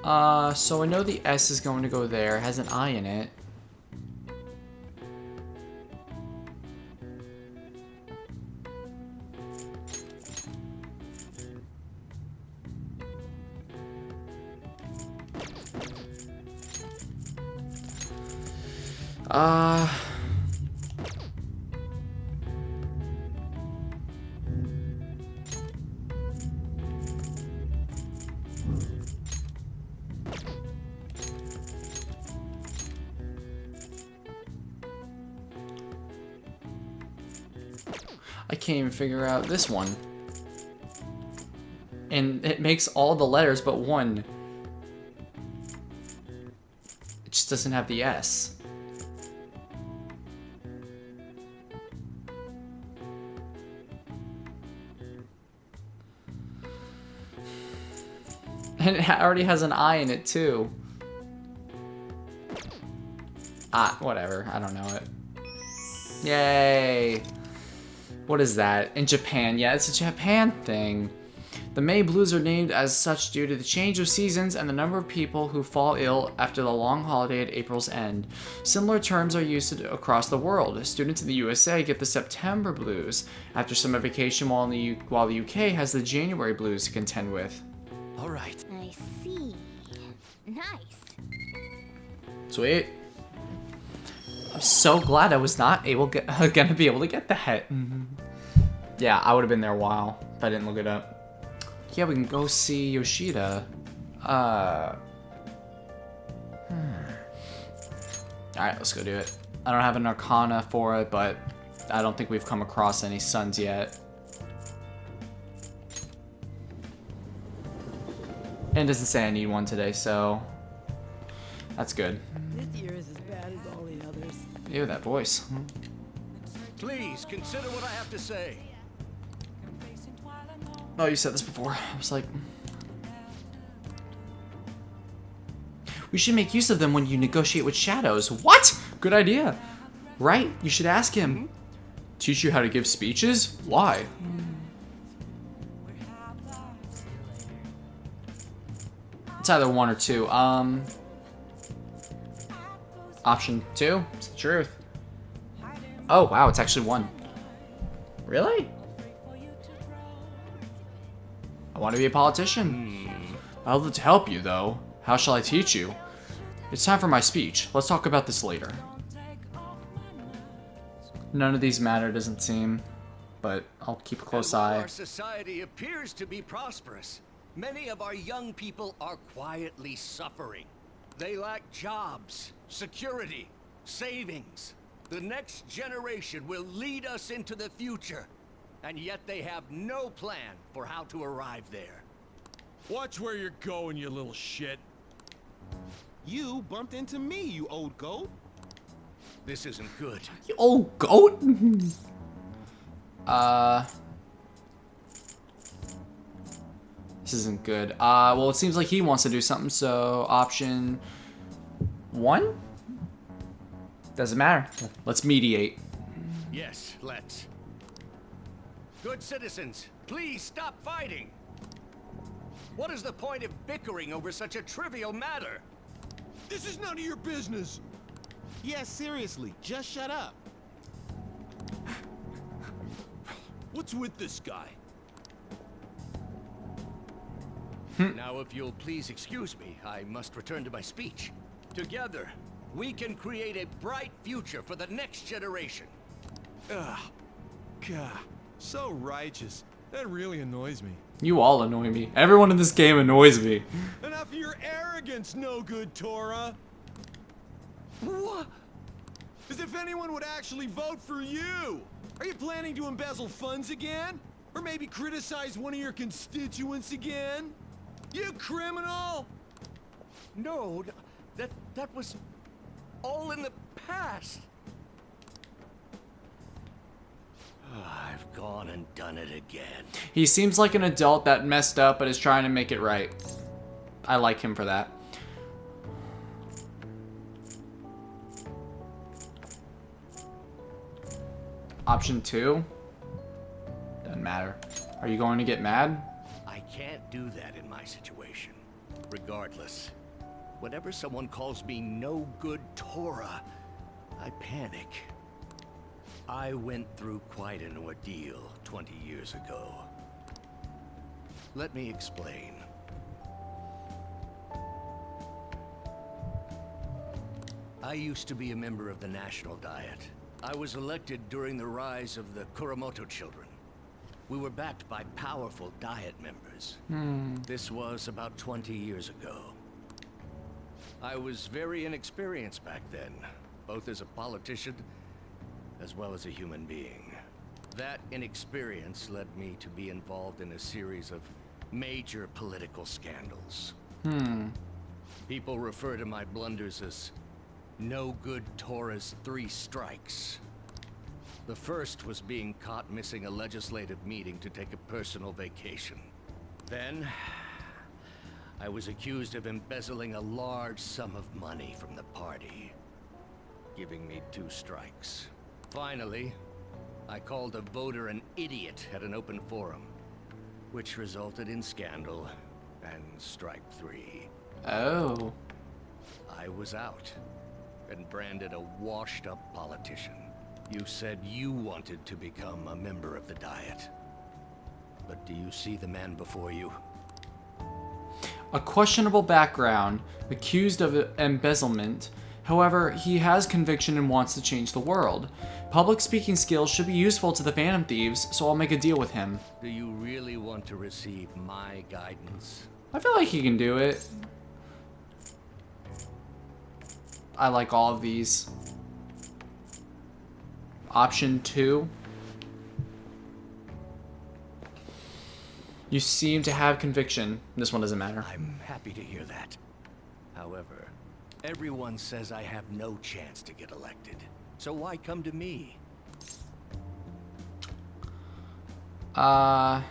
So I know the S is going to go there. It has an I in it. I can't even figure out this one. And it makes all the letters but one. It just doesn't have the S. And it already has an I in it too. Ah, whatever. I don't know it. Yay! What is that? In Japan. Yeah, it's a Japan thing. The May Blues are named as such due to the change of seasons and the number of people who fall ill after the long holiday at April's end. Similar terms are used across the world. Students in the USA get the September Blues after summer vacation, while the UK has the January Blues to contend with. All right. I see. Nice. Sweet. I'm so glad I was not gonna be able to get that. Yeah, I would have been there a while if I didn't look it up. Yeah, we can go see Yoshida. Alright, let's go do it. I don't have an Arcana for it, but I don't think we've come across any suns yet. And it doesn't say I need one today, so that's good. This year is as bad as all the others. Ew, that voice. Please consider what I have to say. Oh, you said this before. I was like... We should make use of them when you negotiate with shadows. What? Good idea. Right? You should ask him. Teach you how to give speeches? Why? It's either one or two. Option 2? It's the truth. Oh, wow, it's actually 1. Really? I want to be a politician. I'd love to help you, though. How shall I teach you? It's time for my speech. Let's talk about this later. None of these matter, doesn't seem. But I'll keep a close eye. Our society appears to be prosperous. Many of our young people are quietly suffering. They lack jobs, security, savings. The next generation will lead us into the future, and yet they have no plan for how to arrive there. Watch where you're going, you little shit. You bumped into me, you old goat. This isn't good. You old goat? This isn't good. Well, it seems like he wants to do something, so option 1? Doesn't matter. Let's mediate. Yes, let's. Good citizens, please stop fighting. What is the point of bickering over such a trivial matter? This is none of your business. Yeah, seriously, just shut up. What's with this guy? Now, if you'll please excuse me, I must return to my speech. Together, we can create a bright future for the next generation. Ugh. God, so righteous. That really annoys me. You all annoy me. Everyone in this game annoys me. Enough of your arrogance, no good Tora. What? As if anyone would actually vote for you. Are you planning to embezzle funds again? Or maybe criticize one of your constituents again? You criminal! No, that was all in the past. I've gone and done it again. He seems like an adult that messed up but is trying to make it right. I like him for that. Option 2? Doesn't matter. Are you going to get mad? I can't do that in my situation. Regardless, whenever someone calls me no good Tora, I panic. I went through quite an ordeal 20 years ago. Let me explain. I used to be a member of the National Diet. I was elected during the rise of the Kuramoto children. We were backed by powerful Diet members. This was about 20 years ago. I was very inexperienced back then, both as a politician as well as a human being. That inexperience led me to be involved in a series of major political scandals. People refer to my blunders as no good Tora's 3 strikes. The first was being caught missing a legislative meeting to take a personal vacation. Then, I was accused of embezzling a large sum of money from the party, giving me 2 strikes. Finally, I called a voter an idiot at an open forum, which resulted in scandal and strike 3. Oh. I was out and branded a washed-up politician. You said you wanted to become a member of the Diet. But do you see the man before you? A questionable background, accused of embezzlement. However, he has conviction and wants to change the world. Public speaking skills should be useful to the Phantom Thieves, so I'll make a deal with him. Do you really want to receive my guidance? I feel like he can do it. I like all of these. Option 2. You seem to have conviction. This one doesn't matter. I'm happy to hear that. However, everyone says I have no chance to get elected. So why come to me? Option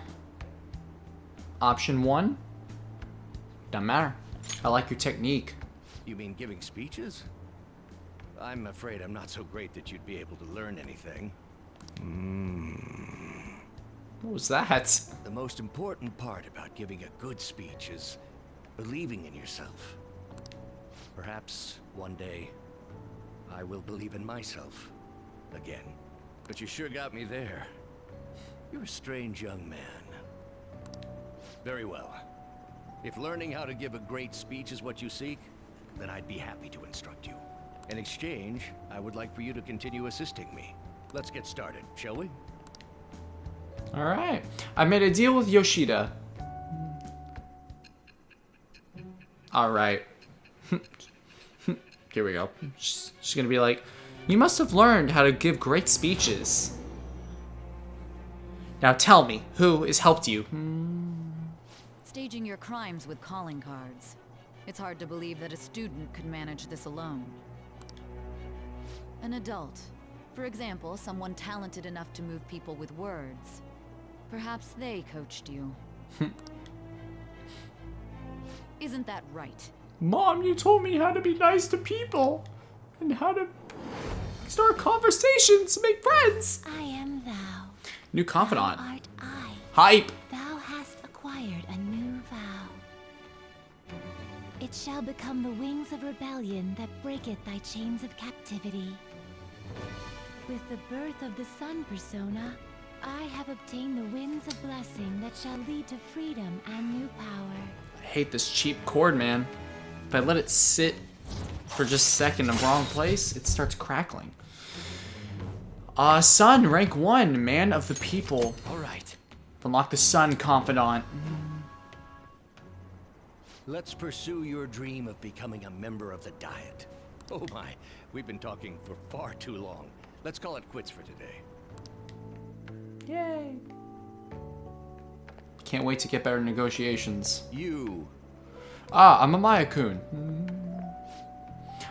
1. Doesn't matter. I like your technique. You mean giving speeches? I'm afraid I'm not so great that you'd be able to learn anything. What was that? The most important part about giving a good speech is believing in yourself. Perhaps one day I will believe in myself again. But you sure got me there. You're a strange young man. Very well. If learning how to give a great speech is what you seek, then I'd be happy to instruct you. In exchange, I would like for you to continue assisting me. Let's get started, shall we? Alright. I made a deal with Yoshida. Alright. Here we go. She's gonna be like, you must have learned how to give great speeches. Now tell me, who has helped you? Staging your crimes with calling cards. It's hard to believe that a student could manage this alone. An adult. For example, someone talented enough to move people with words. Perhaps they coached you. Isn't that right? Mom, you told me how to be nice to people. And how to start conversations, make friends. I am thou. New confidant. Thou art I. Hype. Thou hast acquired a new vow. It shall become the wings of rebellion that breaketh thy chains of captivity. With the birth of the sun persona, I have obtained the winds of blessing that shall lead to freedom and new power. I hate this cheap cord, man. If I let it sit for just a second in the wrong place, it starts crackling. Sun, rank 1, man of the people. All right. Unlock the sun, confidant. Let's pursue your dream of becoming a member of the Diet. Oh my, we've been talking for far too long. Let's call it quits for today. Yay. Can't wait to get better negotiations. You. Ah, I'm a Maya-kun.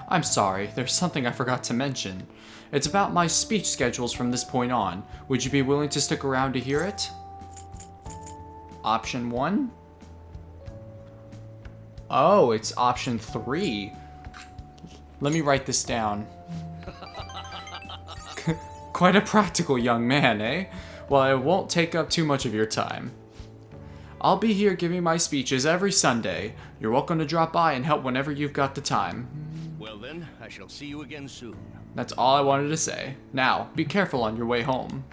I'm sorry, there's something I forgot to mention. It's about my speech schedules from this point on. Would you be willing to stick around to hear it? Option 1? Oh, it's option 3. Let me write this down. Quite a practical young man, eh? Well, it won't take up too much of your time. I'll be here giving my speeches every Sunday. You're welcome to drop by and help whenever you've got the time. Well then, I shall see you again soon. That's all I wanted to say. Now, be careful on your way home.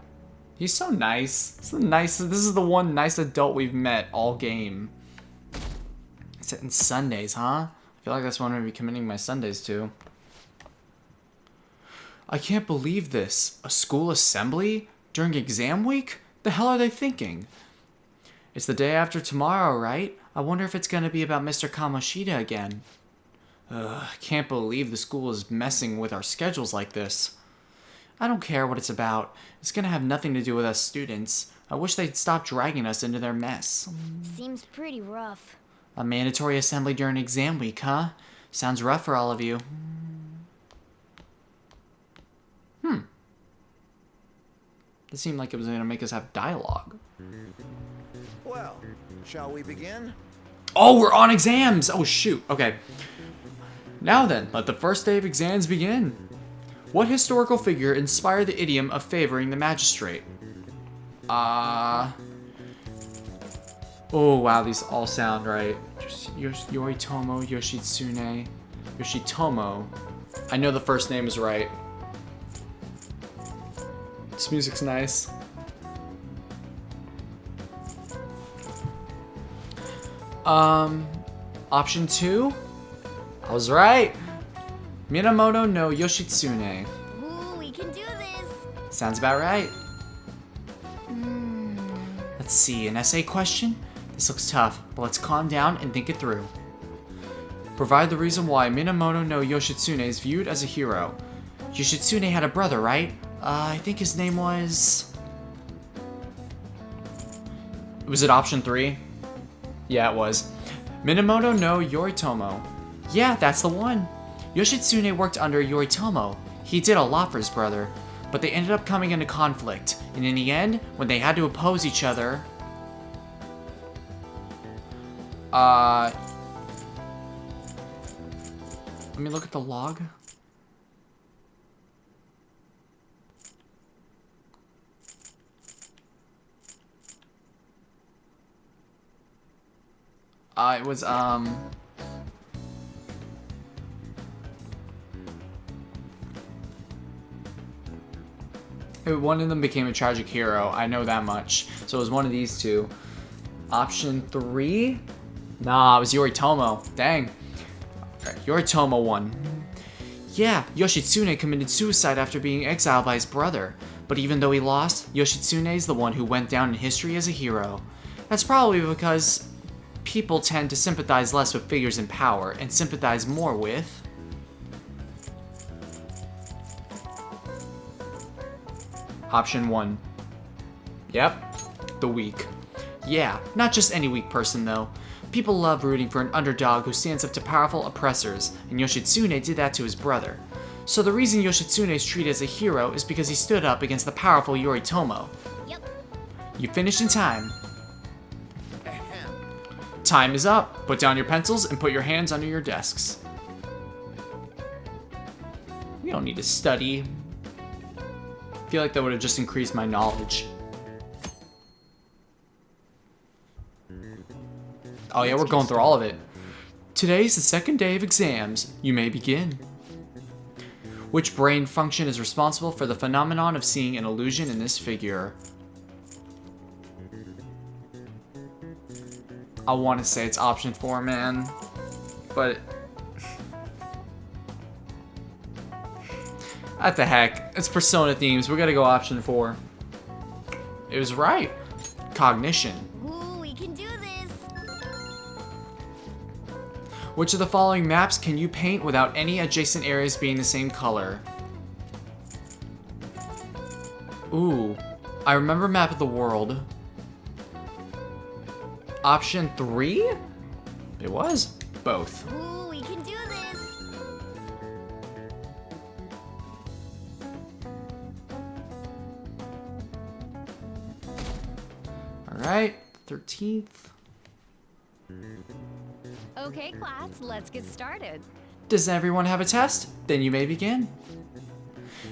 He's so nice. So nice. This is the one nice adult we've met all game. Except in Sundays, huh? I feel like that's what I'm going to be committing my Sundays to. I can't believe this. A school assembly? During exam week? The hell are they thinking? It's the day after tomorrow, right? I wonder if it's going to be about Mr. Kamoshida again. I can't believe the school is messing with our schedules like this. I don't care what it's about. It's going to have nothing to do with us students. I wish they'd stop dragging us into their mess. Seems pretty rough. A mandatory assembly during exam week, huh? Sounds rough for all of you. It seemed like it was going to make us have dialogue. Well, shall we begin? Oh, we're on exams! Oh, shoot. Okay. Now then, let the first day of exams begin. What historical figure inspired the idiom of favoring the magistrate? Oh, wow, these all sound right. Yoritomo Yoshitsune. Yoshitomo. I know the first name is right. This music's nice. Option 2? I was right. Minamoto no Yoshitsune. Ooh, we can do this. Sounds about right. Let's see, an essay question? This looks tough, but let's calm down and think it through. Provide the reason why Minamoto no Yoshitsune is viewed as a hero. Yoshitsune had a brother, right? I think his name was... Was it option 3? Yeah, it was. Minamoto no Yoritomo. Yeah, that's the one. Yoshitsune worked under Yoritomo. He did a lot for his brother, but they ended up coming into conflict, and in the end, when they had to oppose each other... Let me look at the log. It was, one of them became a tragic hero, I know that much. So it was one of these two. Option 3? Nah, it was Yoritomo. Dang. Alright, Yoritomo won. Yeah, Yoshitsune committed suicide after being exiled by his brother. But even though he lost, Yoshitsune is the one who went down in history as a hero. That's probably because people tend to sympathize less with figures in power and sympathize more with... Option 1. Yep, the weak. Yeah, not just any weak person though. People love rooting for an underdog who stands up to powerful oppressors, and Yoshitsune did that to his brother. So the reason Yoshitsune is treated as a hero is because he stood up against the powerful Yoritomo. Yep. You finished in time. Time is up. Put down your pencils and put your hands under your desks. We don't need to study. I feel like that would have just increased my knowledge. Oh yeah, we're going through all of it. Today's the second day of exams. You may begin. Which brain function is responsible for the phenomenon of seeing an illusion in this figure? I want to say it's option 4, man. But... what the heck? It's Persona themes. We gotta go option 4. It was right. cognition. Ooh, we can do this. Which of the following maps can you paint without any adjacent areas being the same color? Ooh, I remember Map of the World. Option 3? It was both. Ooh, we can do this. Alright, 13th. Okay, class, let's get started. Does everyone have a test? Then you may begin.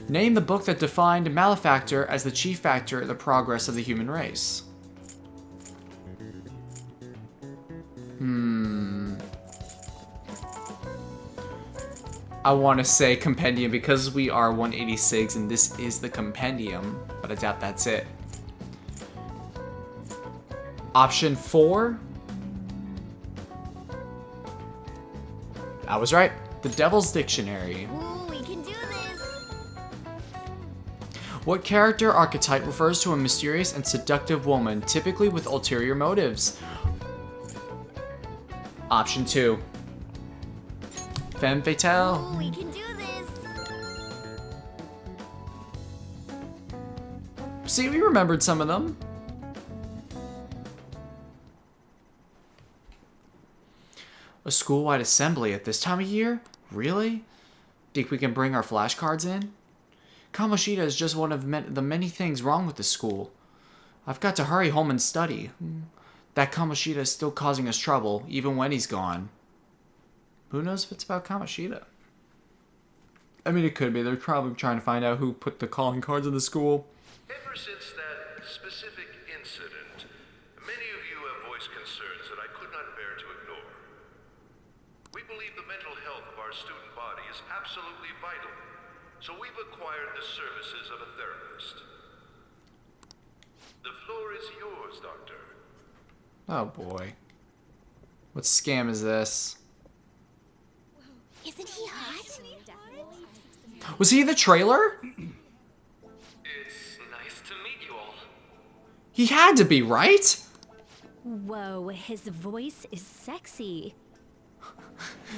Name the book that defined malefactor as the chief factor in the progress of the human race. I want to say compendium because we are 186 and this is the compendium, but I doubt that's it. Option 4. I was right. The Devil's Dictionary. Ooh, we can do this. What character archetype refers to a mysterious and seductive woman, typically with ulterior motives? Option 2. Femme fatale. Ooh, we can do this. See, we remembered some of them. A school-wide assembly at this time of year? Really? Think we can bring our flashcards in? Kamoshida is just one of the many things wrong with the school. I've got to hurry home and study. That Kamoshida is still causing us trouble, even when he's gone. Who knows if it's about Kamoshida? I mean, it could be. They're probably trying to find out who put the calling cards in the school. Ever since that specific incident, many of you have voiced concerns that I could not bear to ignore. We believe the mental health of our student body is absolutely vital, so we've acquired the services of a therapist. The floor is yours, Doctor. Oh boy. What scam is this? Isn't he hot? Was he in the trailer? It's nice to meet you all. He had to be, right? Whoa, his voice is sexy.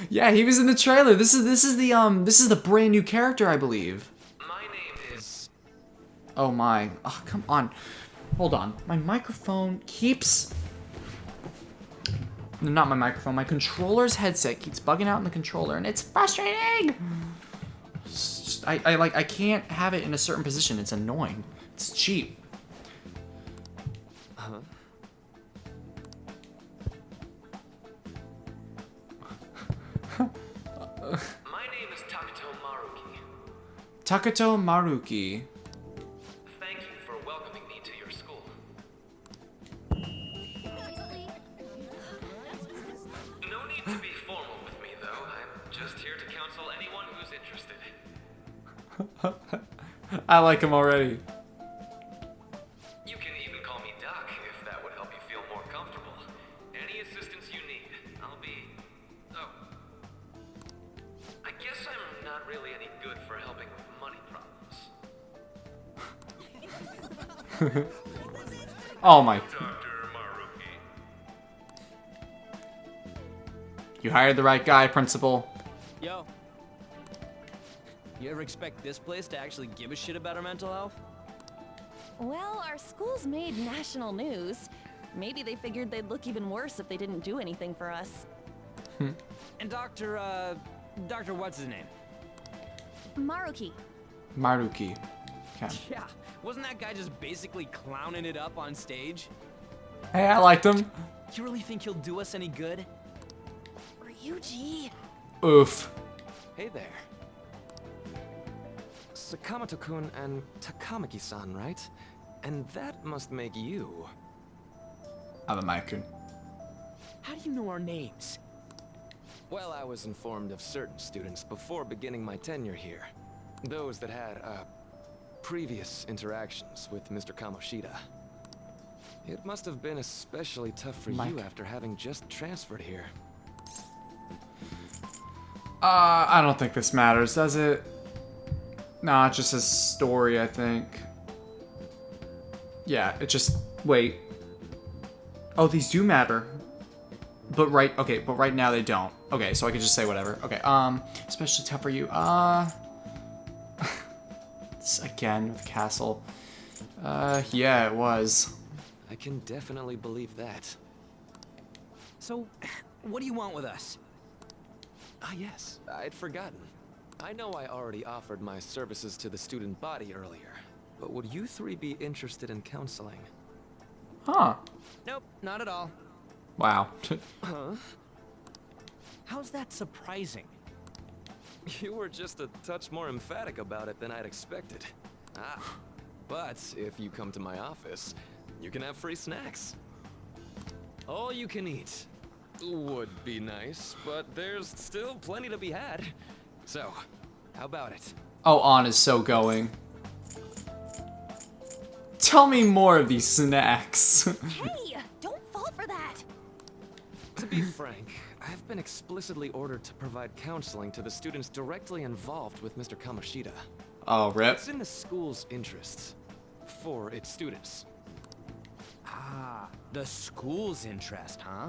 Yeah, he was in the trailer. This is the brand new character, I believe. My name is... Oh my. Oh, come on. Hold on. My microphone keeps... No, not my microphone. My controller's headset keeps bugging out in the controller, and it's frustrating. It's just, I can't have it in a certain position. It's annoying. It's cheap. Huh? My name is Takuto Maruki. Takuto Maruki. Thank you for welcoming me to your school. No need to be formal with me, though. I'm just here to counsel anyone who's interested. I like him already. You can even call me Doc if that would help you feel more comfortable. Any assistance you need, I'll be... Oh. I guess I'm not really any good for helping with money problems. Oh my. Dr. Maruki. You hired the right guy, Principal. Yo. You ever expect this place to actually give a shit about our mental health? Well, our school's made national news. Maybe they figured they'd look even worse if they didn't do anything for us. And Dr. what's his name? Maruki. Maruki. Okay. Yeah, wasn't that guy just basically clowning it up on stage? Hey, I liked him. You really think he'll do us any good? Ryuji. Oof. Hey there. Sakamoto-kun and Takamaki-san, right? And that must make you... I'm a Maikun. How do you know our names? Well, I was informed of certain students before beginning my tenure here. Those that had, previous interactions with Mr. Kamoshida. It must have been especially tough for you after having just transferred here. I don't think this matters, does it? Nah, it's just a story, I think. Yeah, it just... Wait. Oh, these do matter. But right now they don't. Okay, so I can just say whatever. Okay, especially tough for you. Again with castle. Yeah, it was. I can definitely believe that. So, what do you want with us? Ah, yes, I'd forgotten. I know I already offered my services to the student body earlier, but would you three be interested in counseling? Huh. Nope, not at all. Wow. Huh? How's that surprising? You were just a touch more emphatic about it than I'd expected. Ah, but if you come to my office, you can have free snacks. All you can eat. Would be nice, but there's still plenty to be had. So, how about it? Oh, On is so going. Tell me more of these snacks. Hey, don't fall for that. To be frank, I've been explicitly ordered to provide counseling to the students directly involved with Mr. Kamoshida. Oh, rip. It's in the school's interests. For its students. Ah, the school's interest, huh?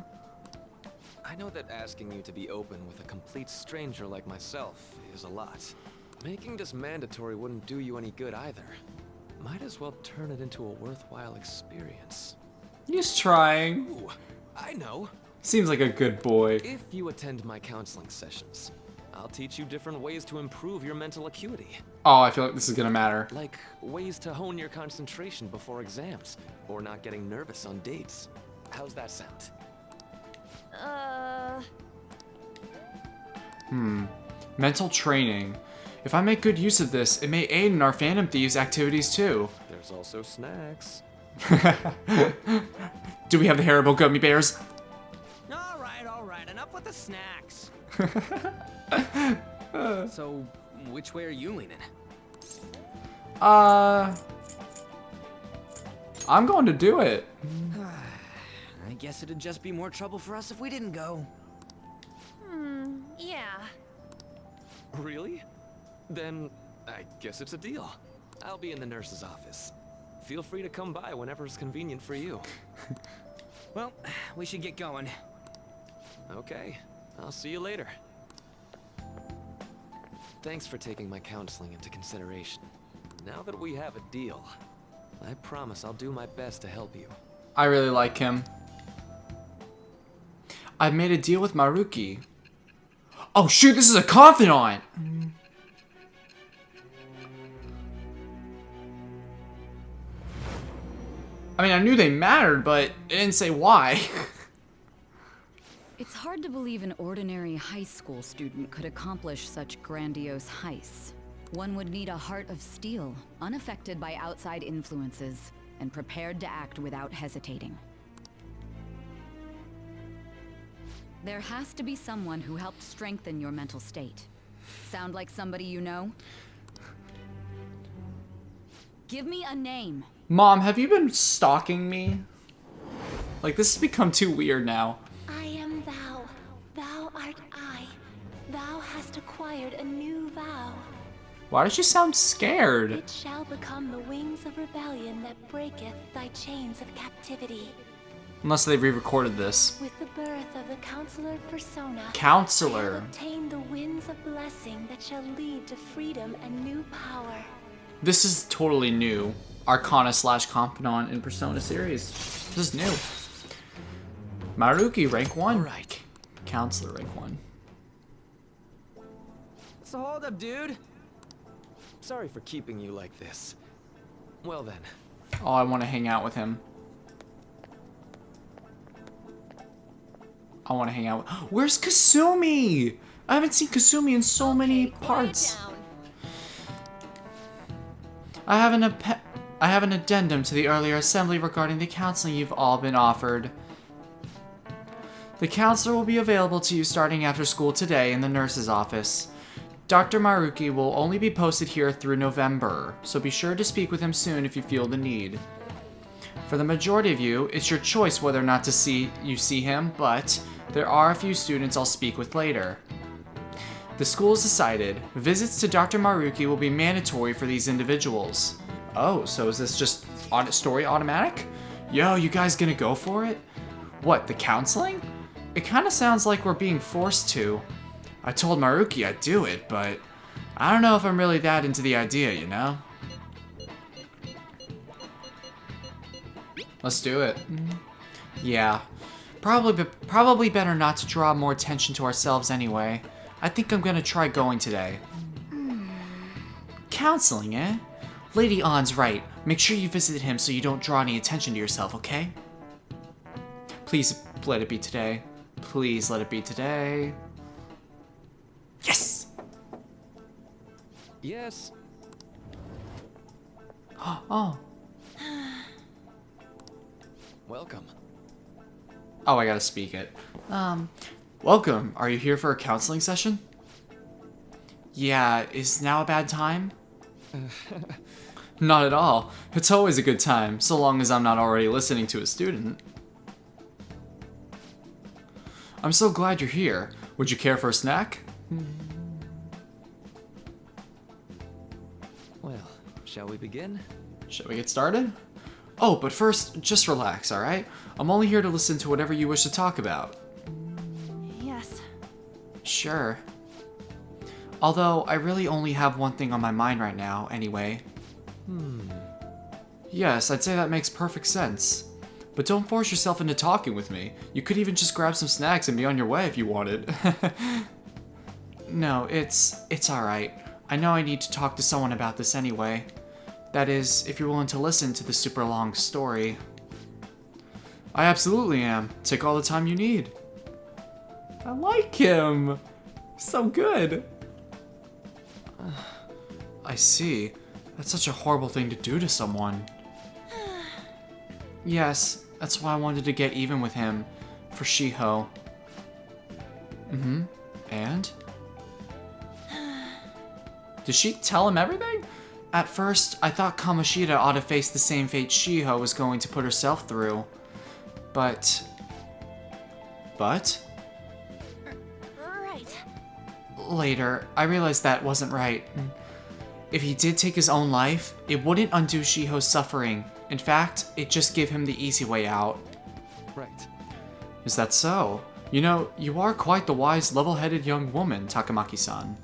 I know that asking you to be open with a complete stranger like myself is a lot. Making this mandatory wouldn't do you any good either. Might as well turn it into a worthwhile experience. He's trying. Ooh, I know. Seems like a good boy. If you attend my counseling sessions, I'll teach you different ways to improve your mental acuity. Oh, I feel like this is gonna matter. Like ways to hone your concentration before exams, or not getting nervous on dates. How's that sound? Mental training. If I make good use of this, it may aid in our Phantom Thieves activities too. There's also snacks. Do we have the Haribo gummy bears? All right, enough with the snacks. So, which way are you leaning? I'm going to do it. I guess it'd just be more trouble for us if we didn't go. Yeah. Really? Then I guess it's a deal. I'll be in the nurse's office. Feel free to come by whenever it's convenient for you. Well, we should get going. Okay, I'll see you later. Thanks for taking my counseling into consideration. Now that we have a deal, I promise I'll do my best to help you. I really like him. I've made a deal with Maruki. Oh shoot, this is a confidant! I mean, I knew they mattered, but it didn't say why. It's hard to believe an ordinary high school student could accomplish such grandiose heists. One would need a heart of steel, unaffected by outside influences, and prepared to act without hesitating. There has to be someone who helped strengthen your mental state. Sound like somebody you know? Give me a name. Mom, have you been stalking me? Like, this has become too weird now. I am thou. Thou art I. Thou hast acquired a new vow. Why does she sound scared? It shall become the wings of rebellion that breaketh thy chains of captivity. Unless they re-recorded this. With the birth of the counselor persona, Counselor. I have obtained the winds of blessing that shall lead to freedom and new power. This is totally new. Arcana / Confidant in Persona series. This is new. Maruki, rank 1. Right. Counselor, rank 1. So hold up, dude. Sorry for keeping you like this. Well then. Oh, I want to hang out with him. I want to hang out with... Where's Kasumi? I haven't seen Kasumi in so many parts. I have an addendum to the earlier assembly regarding the counseling you've all been offered. The counselor will be available to you starting after school today in the nurse's office. Dr. Maruki will only be posted here through November, so be sure to speak with him soon if you feel the need. For the majority of you, it's your choice whether or not to see him, but there are a few students I'll speak with later. The school has decided visits to Dr. Maruki will be mandatory for these individuals. Oh, so is this just story automatic? Yo, you guys gonna go for it? What, the counseling? It kind of sounds like we're being forced to. I told Maruki I'd do it, but I don't know if I'm really that into the idea, you know? Let's do it. Yeah. Probably better not to draw more attention to ourselves anyway. I think I'm gonna try going today. Counseling, eh? Lady On's right. Make sure you visit him so you don't draw any attention to yourself, okay? Please let it be today. Please let it be today. Yes! Yes. Oh. Welcome. Oh, I gotta speak it. Welcome. Are you here for a counseling session? Yeah, is now a bad time? Not at all. It's always a good time, so long as I'm not already listening to a student. I'm so glad you're here. Would you care for a snack? Well, shall we begin? Shall we get started? Oh, but first, just relax, alright? I'm only here to listen to whatever you wish to talk about. Yes. Sure. Although, I really only have one thing on my mind right now, anyway. Yes, I'd say that makes perfect sense. But don't force yourself into talking with me. You could even just grab some snacks and be on your way if you wanted. No, it's alright. I know I need to talk to someone about this anyway. That is, if you're willing to listen to the super long story. I absolutely am. Take all the time you need. I like him. So good. I see. That's such a horrible thing to do to someone. Yes, that's why I wanted to get even with him. For Shiho. And? Did she tell him everything? At first, I thought Kamoshida ought to face the same fate Shiho was going to put herself through. But... Right. Later, I realized that wasn't right. If he did take his own life, it wouldn't undo Shiho's suffering. In fact, it just gave him the easy way out. Right. Is that so? You know, you are quite the wise, level-headed young woman, Takamaki-san.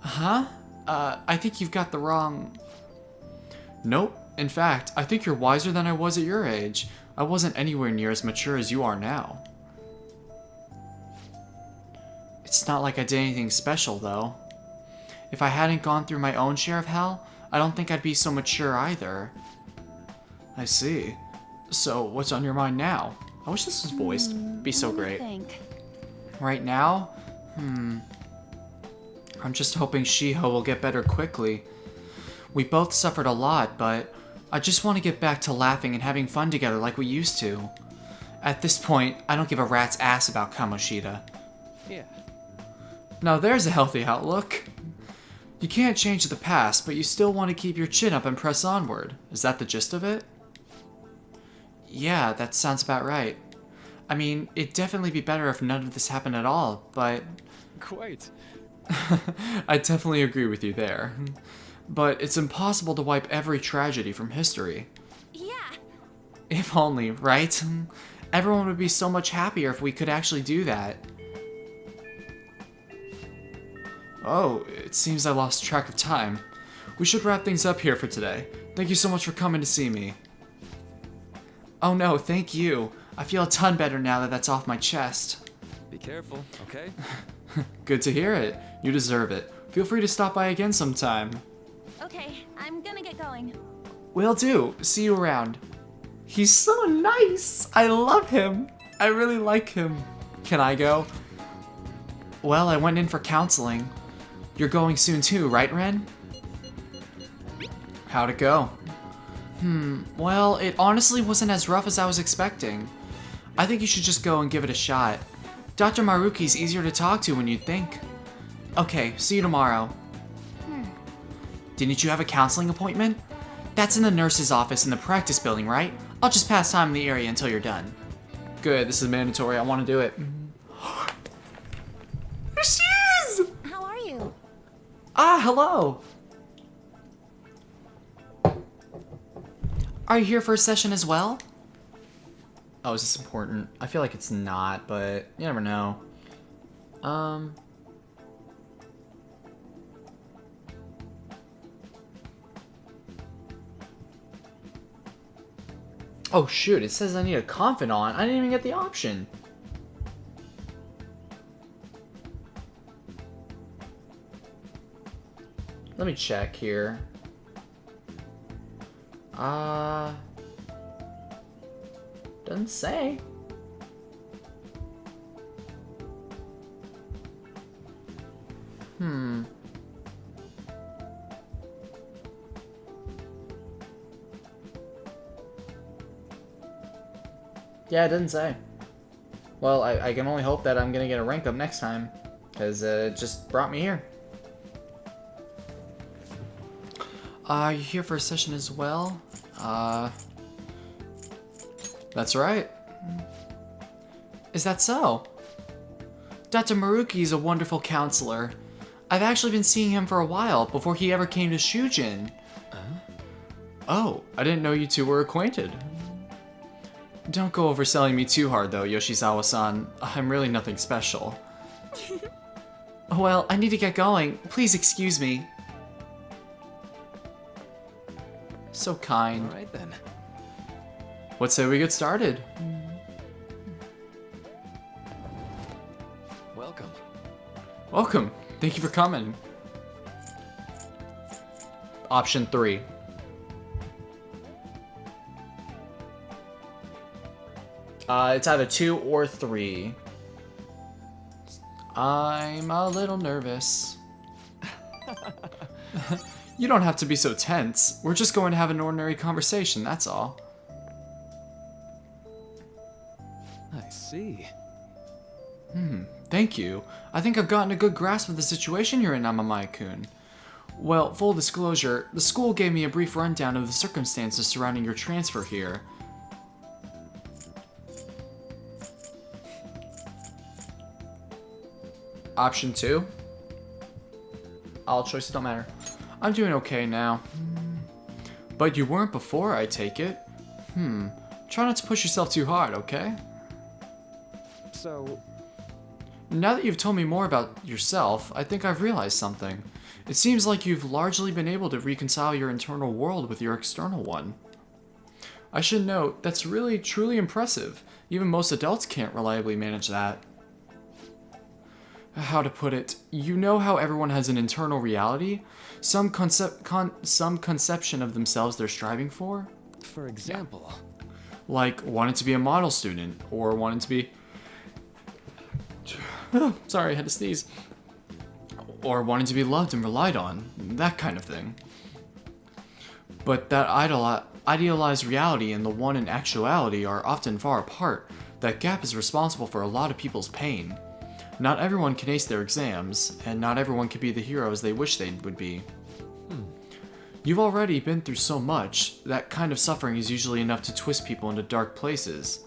Huh? I think you've got the wrong... Nope. In fact, I think you're wiser than I was at your age. I wasn't anywhere near as mature as you are now. It's not like I did anything special, though. If I hadn't gone through my own share of hell, I don't think I'd be so mature either. I see. So, what's on your mind now? I wish this was voiced. It'd be so great. Right now? I'm just hoping Shiho will get better quickly. We both suffered a lot, but I just want to get back to laughing and having fun together like we used to. At this point, I don't give a rat's ass about Kamoshida. Yeah. Now there's a healthy outlook. You can't change the past, but you still want to keep your chin up and press onward. Is that the gist of it? Yeah, that sounds about right. I mean, it'd definitely be better if none of this happened at all, but... Quite. I definitely agree with you there. But it's impossible to wipe every tragedy from history. Yeah. If only, right? Everyone would be so much happier if we could actually do that. Oh, it seems I lost track of time. We should wrap things up here for today. Thank you so much for coming to see me. Oh no, thank you. I feel a ton better now that that's off my chest. Be careful, okay? Good to hear it. You deserve it. Feel free to stop by again sometime. Okay, I'm gonna get going. Will do. See you around. He's so nice. I love him. I really like him. Can I go? Well, I went in for counseling. You're going soon too, right, Ren? How'd it go? Well, it honestly wasn't as rough as I was expecting. I think you should just go and give it a shot. Dr. Maruki's easier to talk to when you'd think. Okay, see you tomorrow. Didn't you have a counseling appointment? That's in the nurse's office in the practice building, right? I'll just pass time in the area until you're done. Good, this is mandatory. I want to do it. There she is! How are you? Ah, hello! Are you here for a session as well? Oh, is this important? I feel like it's not, but you never know. Oh shoot, it says I need a confidant. I didn't even get the option. Let me check here. Doesn't say. Yeah, it doesn't say. Well, I can only hope that I'm gonna get a rank up next time, because it just brought me here. Are you here for a session as well? That's right. Is that so? Dr. Maruki is a wonderful counselor. I've actually been seeing him for a while, before he ever came to Shujin. Oh, I didn't know you two were acquainted. Don't go overselling me too hard though, Yoshizawa-san. I'm really nothing special. Well, I need to get going. Please excuse me. So kind. Alright then. What say we get started? Welcome. Welcome. Thank you for coming. Option 3. It's either 2 or 3. I'm a little nervous. You don't have to be so tense. We're just going to have an ordinary conversation, that's all. I see. Thank you. I think I've gotten a good grasp of the situation you're in, Amamai-kun. Well, full disclosure, the school gave me a brief rundown of the circumstances surrounding your transfer here. Option 2. All choices don't matter. I'm doing okay now. But you weren't before, I take it. Try not to push yourself too hard, okay? So... Now that you've told me more about yourself, I think I've realized something. It seems like you've largely been able to reconcile your internal world with your external one. I should note, that's really, truly impressive. Even most adults can't reliably manage that. How to put it, you know how everyone has an internal reality? Some conception of themselves they're striving for? For example? Like wanting to be a model student, or wanting to be... Sorry, I had to sneeze. Or wanting to be loved and relied on, that kind of thing. But that idealized reality and the one in actuality are often far apart. That gap is responsible for a lot of people's pain. Not everyone can ace their exams, and not everyone can be the heroes they wish they would be. You've already been through so much, that kind of suffering is usually enough to twist people into dark places.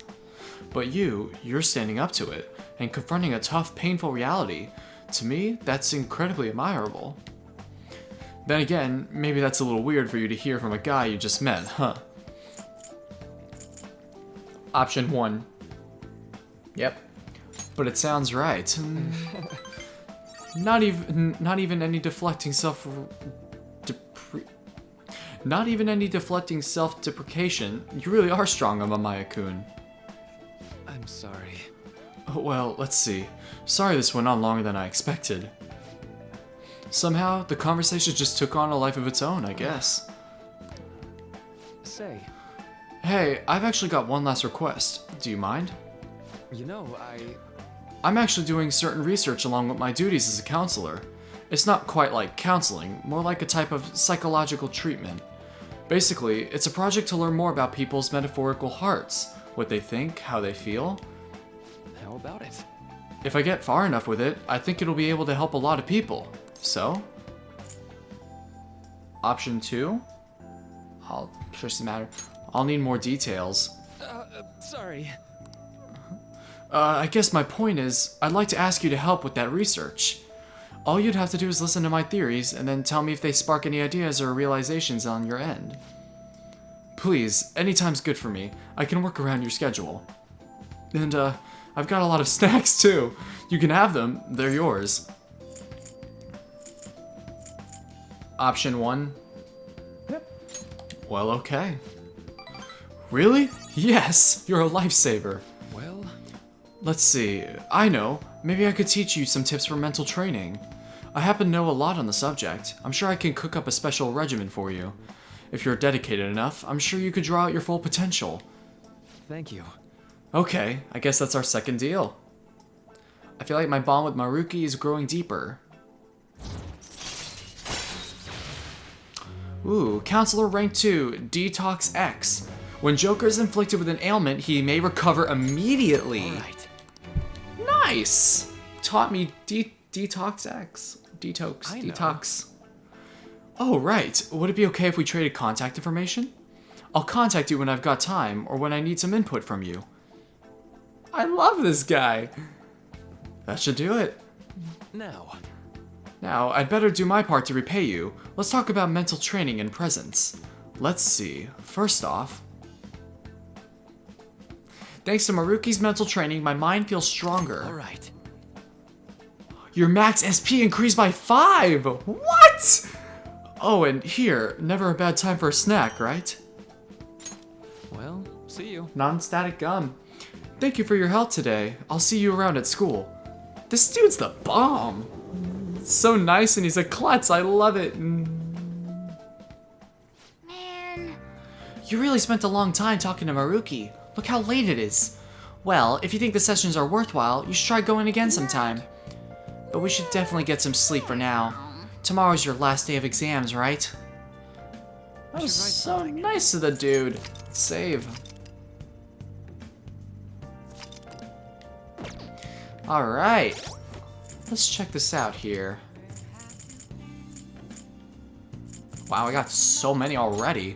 But you're standing up to it, and confronting a tough, painful reality. To me, that's incredibly admirable. Then again, maybe that's a little weird for you to hear from a guy you just met, huh? Option 1. Yep. But it sounds right. Not even any deflecting self-deprecation. You really are strong, Amamaya-kun. I'm sorry. Well, let's see. Sorry this went on longer than I expected. Somehow, the conversation just took on a life of its own, I guess. Say. Hey, I've actually got one last request. Do you mind? You know, I'm actually doing certain research along with my duties as a counselor. It's not quite like counseling, more like a type of psychological treatment. Basically, it's a project to learn more about people's metaphorical hearts, what they think, how they feel. How about it? If I get far enough with it, I think it'll be able to help a lot of people. So? Option 2? Doesn't matter. I'll need more details. Sorry. I guess my point is, I'd like to ask you to help with that research. All you'd have to do is listen to my theories, and then tell me if they spark any ideas or realizations on your end. Please, anytime's good for me. I can work around your schedule. And, I've got a lot of snacks, too. You can have them. They're yours. Option 1. Well, okay. Really? Yes! You're a lifesaver. Well... Let's see. I know. Maybe I could teach you some tips for mental training. I happen to know a lot on the subject. I'm sure I can cook up a special regimen for you. If you're dedicated enough, I'm sure you could draw out your full potential. Thank you. Okay, I guess that's our second deal. I feel like my bond with Maruki is growing deeper. Ooh, Counselor Rank 2, Detox X. When Joker is inflicted with an ailment, he may recover immediately. Alright. Nice! Taught me Detox X. Detox. Oh, right. Would it be okay if we traded contact information? I'll contact you when I've got time, or when I need some input from you. I love this guy. That should do it. Now, I'd better do my part to repay you. Let's talk about mental training and presence. Let's see. First off, thanks to Maruki's mental training, my mind feels stronger. Alright. Your max SP increased by 5! What? Oh, and here, never a bad time for a snack, right? Well, see you. Non-static gum. Thank you for your help today. I'll see you around at school. This dude's the bomb. So nice, and he's a klutz. I love it. Man. You really spent a long time talking to Maruki. Look how late it is. Well, if you think the sessions are worthwhile, you should try going again sometime. But we should definitely get some sleep for now. Tomorrow's your last day of exams, right? That was so nice of the dude. Save. Alright. Let's check this out here. Wow, I got so many already.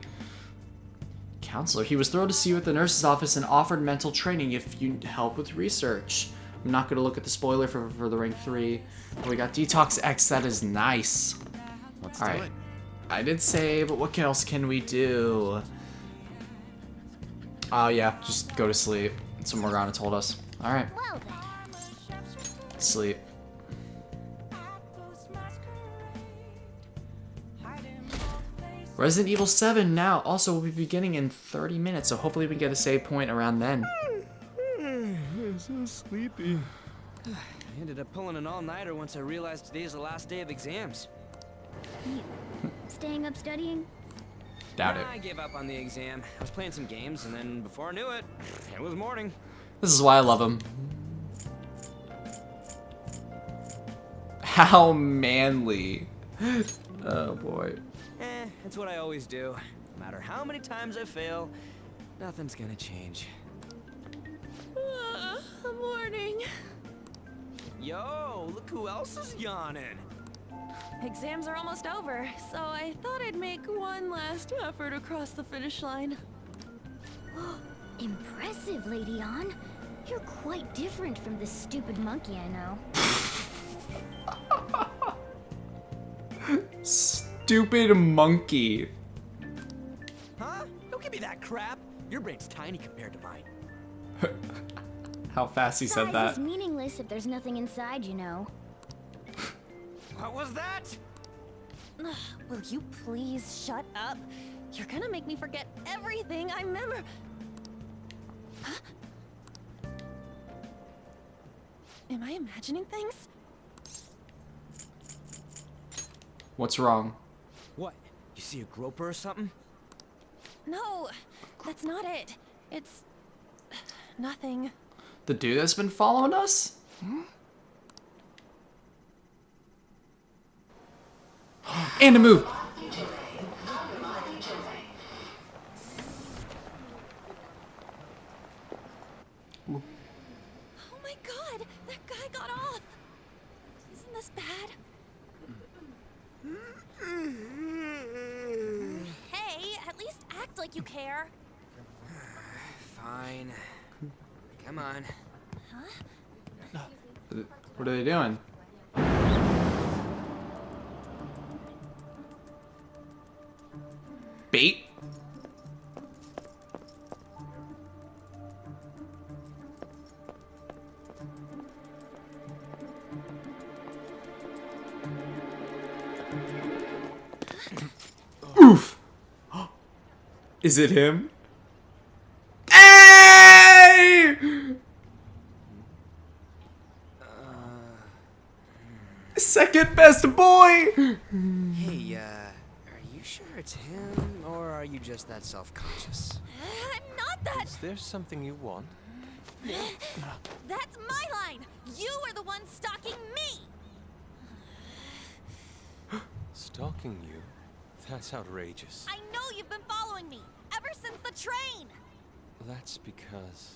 Counselor, he was thrilled to see you at the nurse's office and offered mental training if you help with research. I'm not going to look at the spoiler for the rank 3. But we got Detox X, that is nice. Let's do it. I did save, but what else can we do? Oh yeah, just go to sleep. That's what Morgana told us. Alright. Sleep. Resident Evil 7 now also will be beginning in 30 minutes, so hopefully we can get a save point around then. I'm so sleepy. I ended up pulling an all-nighter once I realized today's the last day of exams. You staying up studying? Doubt it. I gave up on the exam. I was playing some games, and then before I knew it, it was morning. This is why I love him. How manly. Oh boy. It's what I always do. No matter how many times I fail, nothing's gonna change. Morning. Yo, look who else is yawning. Exams are almost over, so I thought I'd make one last effort across the finish line. Impressive, Lady Ann. You're quite different from this stupid monkey I know. Stupid monkey. Huh? Don't give me that crap. Your brain's tiny compared to mine. How fast he said Size that. is meaningless if there's nothing inside, you know. What was that? Will you please shut up? You're gonna make me forget everything I remember. Huh? Am I imagining things? What's wrong? What? You see a groper or something? No, that's not it. It's nothing. The dude that's been following us? And a move. Oh my god, that guy got off. Isn't this bad? Hey, at least act like you care. Fine. Come on. Huh? What are they doing? Bait? Oof! Is it him? Hey! Second best boy! Hey, are you sure it's him, or are you just that self-conscious? I'm not that. Is there something you want? That's my line. You are the one stalking me. Stalking you? That's outrageous. I know you've been following me ever since the train. That's because...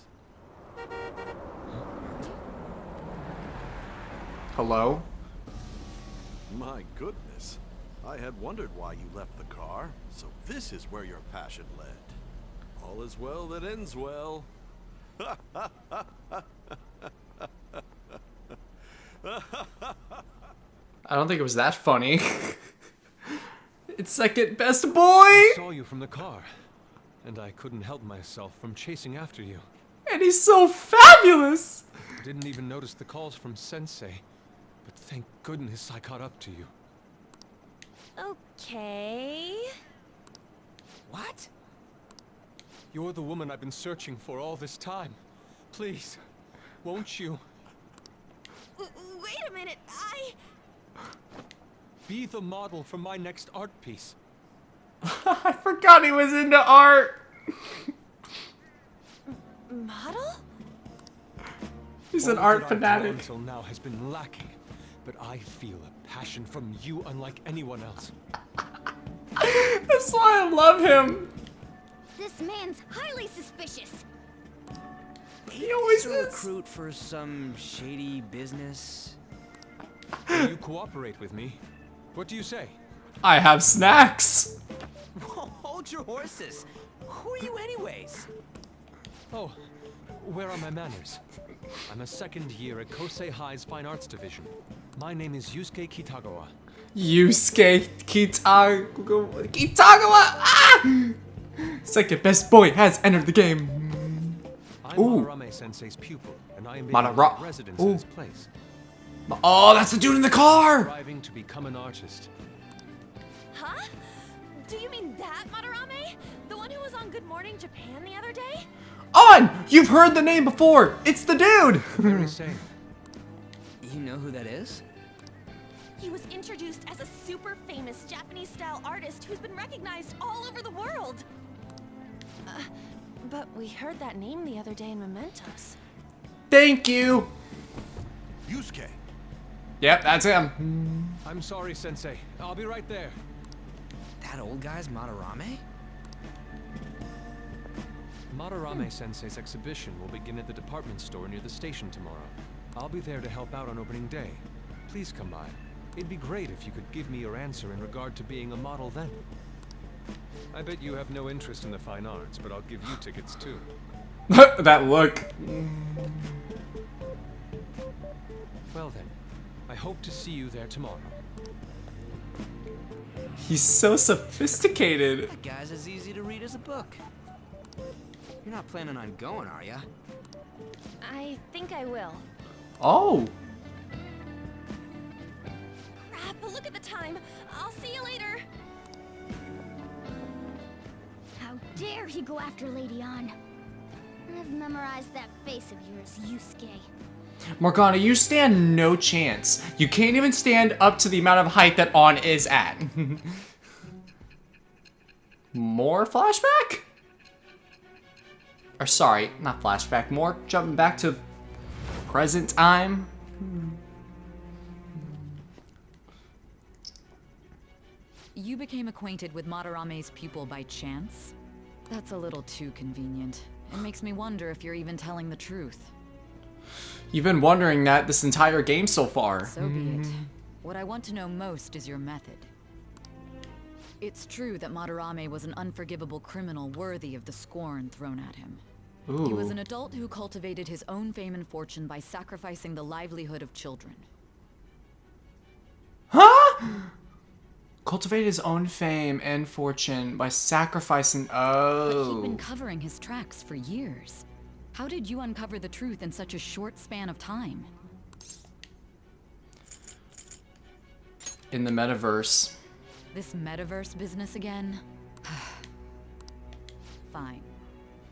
Hello? My goodness. I had wondered why you left the car. So this is where your passion led. All is well that ends well. I don't think it was that funny. It's second best boy! I saw you from the car, and I couldn't help myself from chasing after you. And he's so fabulous! Didn't even notice the calls from Sensei, but thank goodness I caught up to you. Okay. What? You're the woman I've been searching for all this time. Please, won't you? Wait a minute, Be the model for my next art piece. I forgot he was into art! Model? He's an All art that I've done fanatic. until now has been lacking, but I feel a passion from you unlike anyone else. That's why I love him. This man's highly suspicious. He always To is. recruit for some shady business. Will you cooperate with me? What do you say? I have snacks. Hold your horses. Who are you anyways? Oh, where are my manners? I'm a second year at Kosei High's Fine Arts Division. My name is Yusuke Kitagawa. Yusuke Kitagawa. Ah! Second best boy has entered the game. I'm Ooh. Madarame Sensei's pupil, and I am being Madara- residence Ooh. at his place. Oh, that's the dude in the car! Striving to become an artist. Huh? Do you mean that Madarame? The one who was on Good Morning Japan the other day? On! You've heard the name before! It's the dude! Very same. You know who that is? He was introduced as a super famous Japanese-style artist who's been recognized all over the world. But we heard that name the other day in Mementos. Thank you! Yusuke. Yep, that's him. I'm sorry, Sensei. I'll be right there. That old guy's Madarame? Madarame Sensei's exhibition will begin at the department store near the station tomorrow. I'll be there to help out on opening day. Please come by. It'd be great if you could give me your answer in regard to being a model then. I bet you have no interest in the fine arts, but I'll give you tickets too. That look. Well then, I hope to see you there tomorrow. He's so sophisticated. That guy's as easy to read as a book. You're not planning on going, are ya? I think I will. Oh. Crap, look at the time. I'll see you later. How dare he go after Lady Ann? I've memorized that face of yours, Yusuke. Morgana, you stand no chance. You can't even stand up to the amount of height that On is at. More flashback? Or sorry, not flashback, more jumping back to present time. You became acquainted with Madarame's pupil by chance? That's a little too convenient. It makes me wonder if you're even telling the truth. You've been wondering that this entire game so far. So be it. What I want to know most is your method. It's true that Madarame was an unforgivable criminal worthy of the scorn thrown at him. Ooh. He was an adult who cultivated his own fame and fortune by sacrificing the livelihood of children. Huh? Cultivated his own fame and fortune by sacrificing. But he'd been Oh. covering his tracks for years. How did you uncover the truth in such a short span of time? In the metaverse. This metaverse business again? Fine.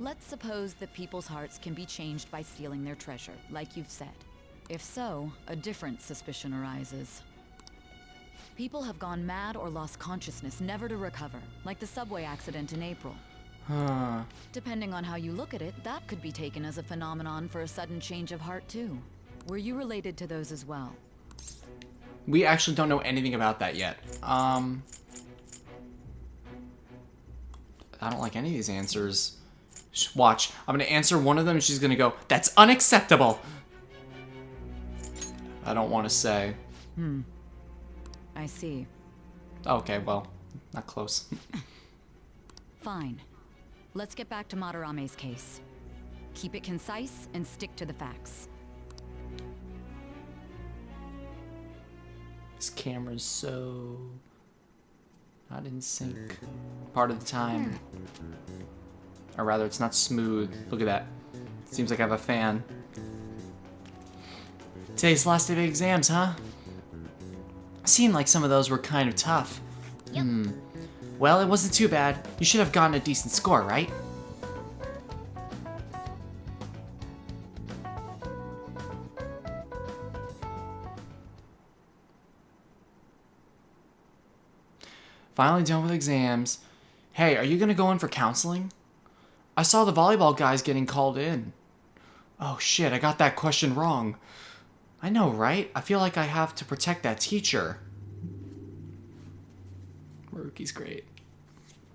Let's suppose that people's hearts can be changed by stealing their treasure, like you've said. If so, a different suspicion arises. People have gone mad or lost consciousness, never to recover, like the subway accident in April. Depending on how you look at it, that could be taken as a phenomenon for a sudden change of heart too. Were you related to those as well? We actually don't know anything about that yet. I don't like any of these answers. Watch, I'm gonna answer one of them and she's gonna go, "That's unacceptable." I don't want to say. I see. Okay, well, not close. Fine. Let's get back to Madarame's case. Keep it concise and stick to the facts. This camera's so not in sync part of the time. Or rather, it's not smooth. Look at that. Seems like I have a fan. Today's the last day of exams, huh? Seemed like some of those were kind of tough. Well, it wasn't too bad. You should have gotten a decent score, right? Finally done with exams. Hey, are you gonna go in for counseling? I saw the volleyball guys getting called in. Oh shit, I got that question wrong. I know, right? I feel like I have to protect that teacher. Maruki's great.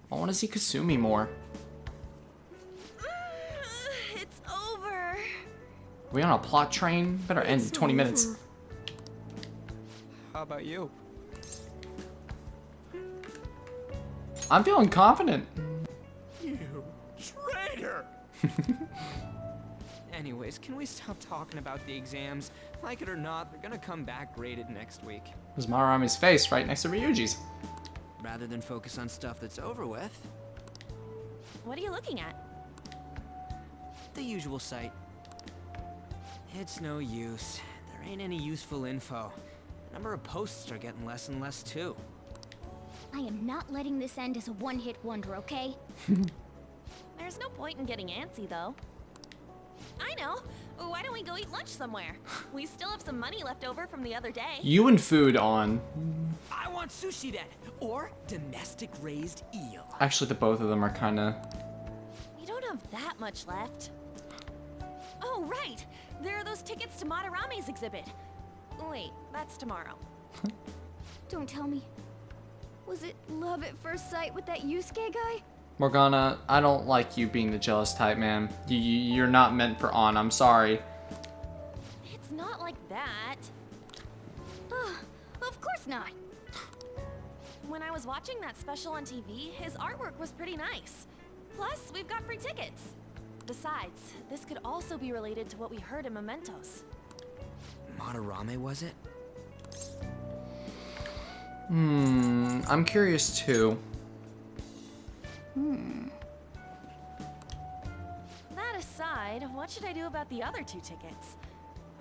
I want to see Kasumi more. It's over. Are we on a plot train? Better end in 20 minutes. How about you? I'm feeling confident. You traitor! Anyways, can we stop talking about the exams? Like it or not, they're gonna come back graded next week. There's Madarame's face right next to Ryuji's. Rather than focus on stuff that's over with. What are you looking at? The usual site. It's no use. There ain't any useful info. The number of posts are getting less and less too. I am not letting this end as a one-hit wonder, okay? There's no point in getting antsy, though. I know. Why don't we go eat lunch somewhere? We still have some money left over from the other day. You and food on. I want sushi then, or domestic raised eel. Actually, the both of them are kind of... We don't have that much left. Oh, right. There are those tickets to Madarame's exhibit. Wait, that's tomorrow. Don't tell me. Was it love at first sight with that Yusuke guy? Morgana, I don't like you being the jealous type, man. You're not meant for On. I'm sorry. It's not like that. Of course not. When I was watching that special on TV, his artwork was pretty nice. Plus, we've got free tickets. Besides, this could also be related to what we heard in Mementos. Madarame, was it? I'm curious too. That aside, what should I do about the other 2 tickets?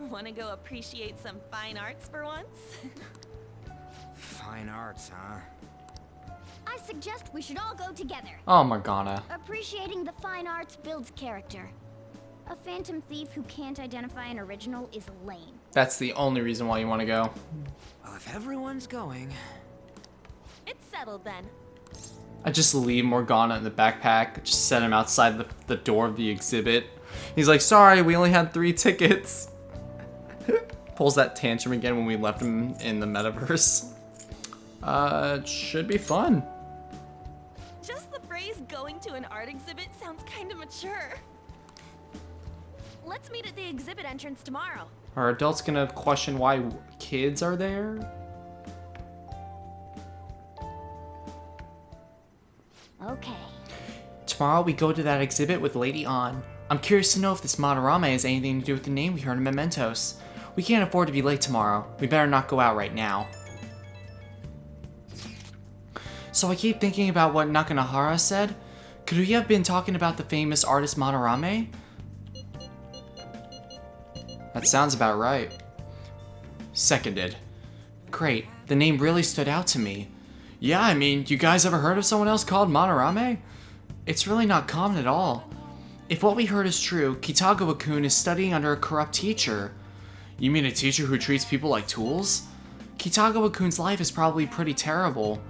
Want to go appreciate some fine arts for once? Fine arts, huh? I suggest we should all go together. Oh, Morgana. Appreciating the fine arts builds character. A phantom thief who can't identify an original is lame. That's the only reason why you want to go. Well, if everyone's going... It's settled then. I just leave Morgana in the backpack, just set him outside the door of the exhibit. He's like, sorry, we only had 3 tickets. Pulls that tantrum again when we left him in the metaverse. It should be fun. Just the phrase going to an art exhibit sounds kind of mature. Let's meet at the exhibit entrance tomorrow. Are adults gonna question why kids are there? Okay. Tomorrow we go to that exhibit with Lady On. I'm curious to know if this Madarame has anything to do with the name we heard in Mementos. We can't afford to be late tomorrow. We better not go out right now. So I keep thinking about what Nakanohara said. Could we have been talking about the famous artist Madarame? That sounds about right. Seconded. Great, the name really stood out to me. Yeah, I mean, you guys ever heard of someone else called Madarame? It's really not common at all. If what we heard is true, Kitagawa-kun is studying under a corrupt teacher. You mean a teacher who treats people like tools? Kitagawa-kun's life is probably pretty terrible.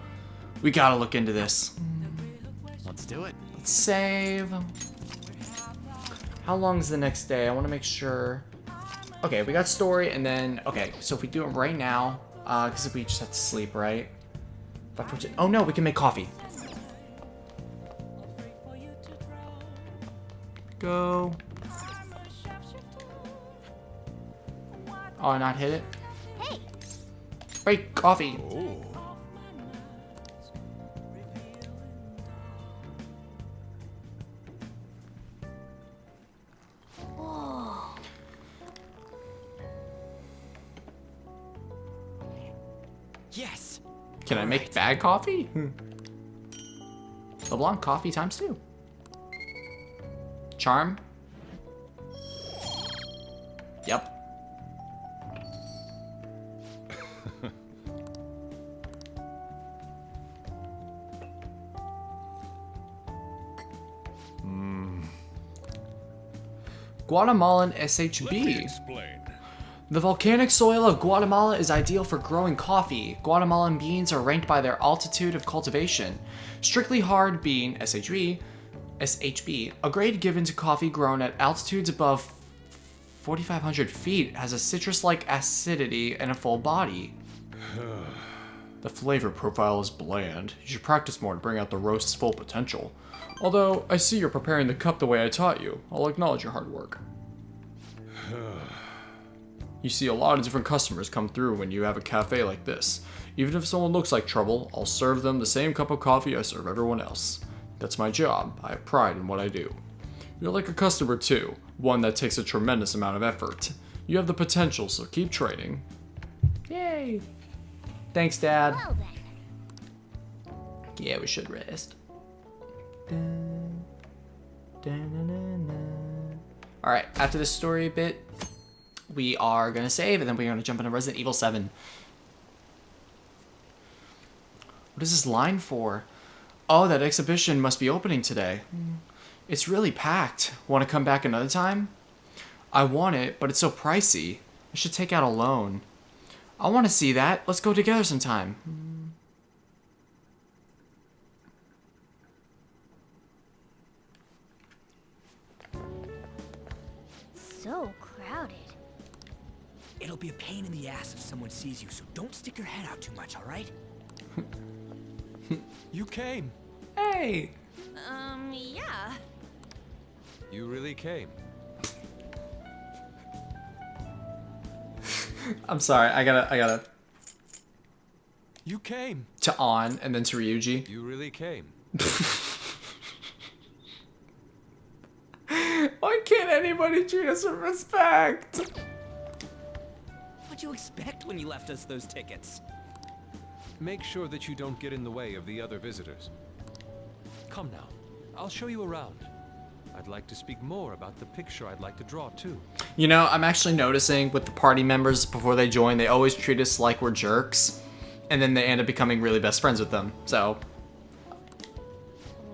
We gotta look into this. Let's do it. Let's save. How long is the next day? I want to make sure. Okay, we got story and then... Okay, so if we do it right now, because if we just have to sleep, right? Oh no, we can make coffee. Go. Oh, not hit it? Hey! Break coffee. Oh. Yes. Can I make bad coffee? LeBlanc coffee times 2. Charm. Yep. Guatemalan SHB. The volcanic soil of Guatemala is ideal for growing coffee. Guatemalan beans are ranked by their altitude of cultivation. Strictly hard bean, SHB, a grade given to coffee grown at altitudes above 4,500 feet, has a citrus-like acidity and a full body. The flavor profile is bland. You should practice more to bring out the roast's full potential. Although, I see you're preparing the cup the way I taught you. I'll acknowledge your hard work. You see a lot of different customers come through when you have a cafe like this. Even if someone looks like trouble, I'll serve them the same cup of coffee I serve everyone else. That's my job. I have pride in what I do. You're like a customer too, one that takes a tremendous amount of effort. You have the potential, so keep training. Yay! Thanks, Dad. Well then. Yeah, we should rest. Alright, after this story bit, we are going to save, and then we're going to jump into Resident Evil 7. What is this line for? Oh, that exhibition must be opening today. It's really packed. Want to come back another time? I want it, but it's so pricey. I should take out a loan. I want to see that. Let's go together sometime. So crowded. It'll be a pain in the ass if someone sees you, so don't stick your head out too much, all right? You came. Hey! Yeah. You really came. I'm sorry, I gotta... You came. To On, and then to Ryuji. You really came. Why can't anybody treat us with respect? What'd you expect when you left us those tickets? Make sure that you don't get in the way of the other visitors. Come now, I'll show you around. I'd like to speak more about the picture I'd like to draw too. You know, I'm actually noticing with the party members before they join, they always treat us like we're jerks. And then they end up becoming really best friends with them, so.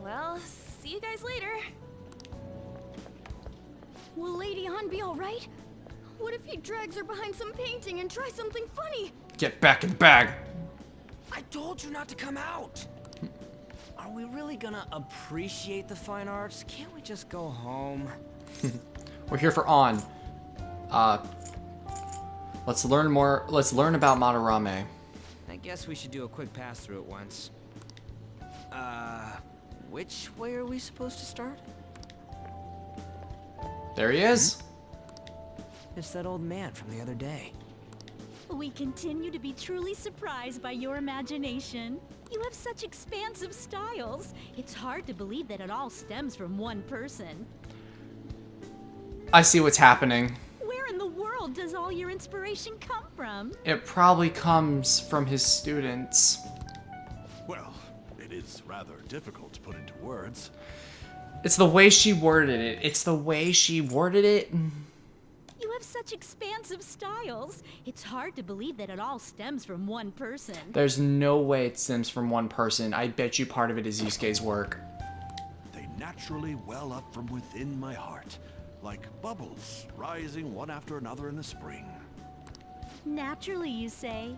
Well, see you guys later. Will Lady Han be alright? What if he drags her behind some painting and tries something funny? Get back in the bag. I told you not to come out. Are we really gonna appreciate the fine arts? Can't we just go home? We're here for On. Let's learn more. Let's learn about Madarame. I guess we should do a quick pass through it once. Which way are we supposed to start? There he is. It's that old man from the other day. We continue to be truly surprised by your imagination. You have such expansive styles. It's hard to believe that it all stems from one person. I see what's happening. Where in the world does all your inspiration come from? It probably comes from his students. Well, it is rather difficult to put into words. It's the way she worded it. It's the way she worded it. You have such expansive styles. It's hard to believe that it all stems from one person. There's no way it stems from one person. I bet you part of it is Yusuke's work. They naturally well up from within my heart, like bubbles rising one after another in the spring. Naturally, you say?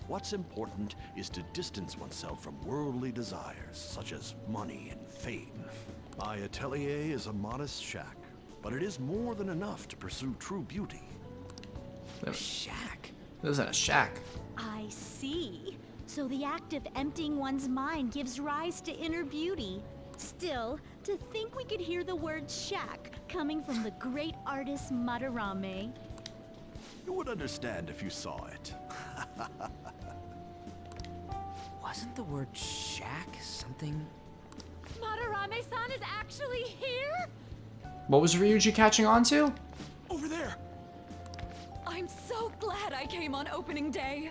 What's important is to distance oneself from worldly desires, such as money and fame. My atelier is a modest shack, but it is more than enough to pursue true beauty. A shack? It was in a shack. I see. So the act of emptying one's mind gives rise to inner beauty. Still, to think we could hear the word shack coming from the great artist Madarame. You would understand if you saw it. Wasn't the word shack something? Madarame-san is actually here? What was Ryuji catching on to? Over there! I'm so glad I came on opening day.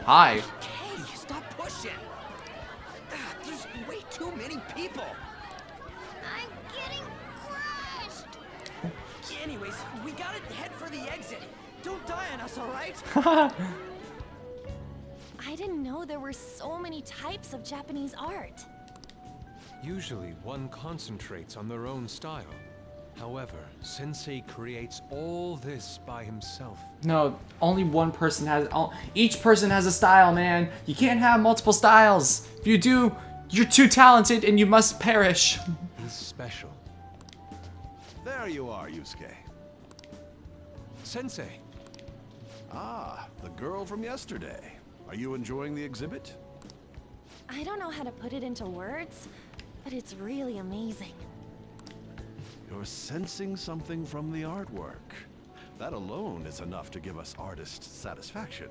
Hi. Hey, stop pushing! There's way too many people! I'm getting crushed! Anyways, we gotta head for the exit. Don't die on us, alright? I didn't know there were so many types of Japanese art. Usually, one concentrates on their own style. However, Sensei creates all this by himself. No, only one person has... Each person has a style, man. You can't have multiple styles. If you do, you're too talented and you must perish. He's special. There you are, Yusuke. Sensei. Ah, the girl from yesterday. Are you enjoying the exhibit? I don't know how to put it into words, but it's really amazing. You're sensing something from the artwork. That alone is enough to give us artists satisfaction.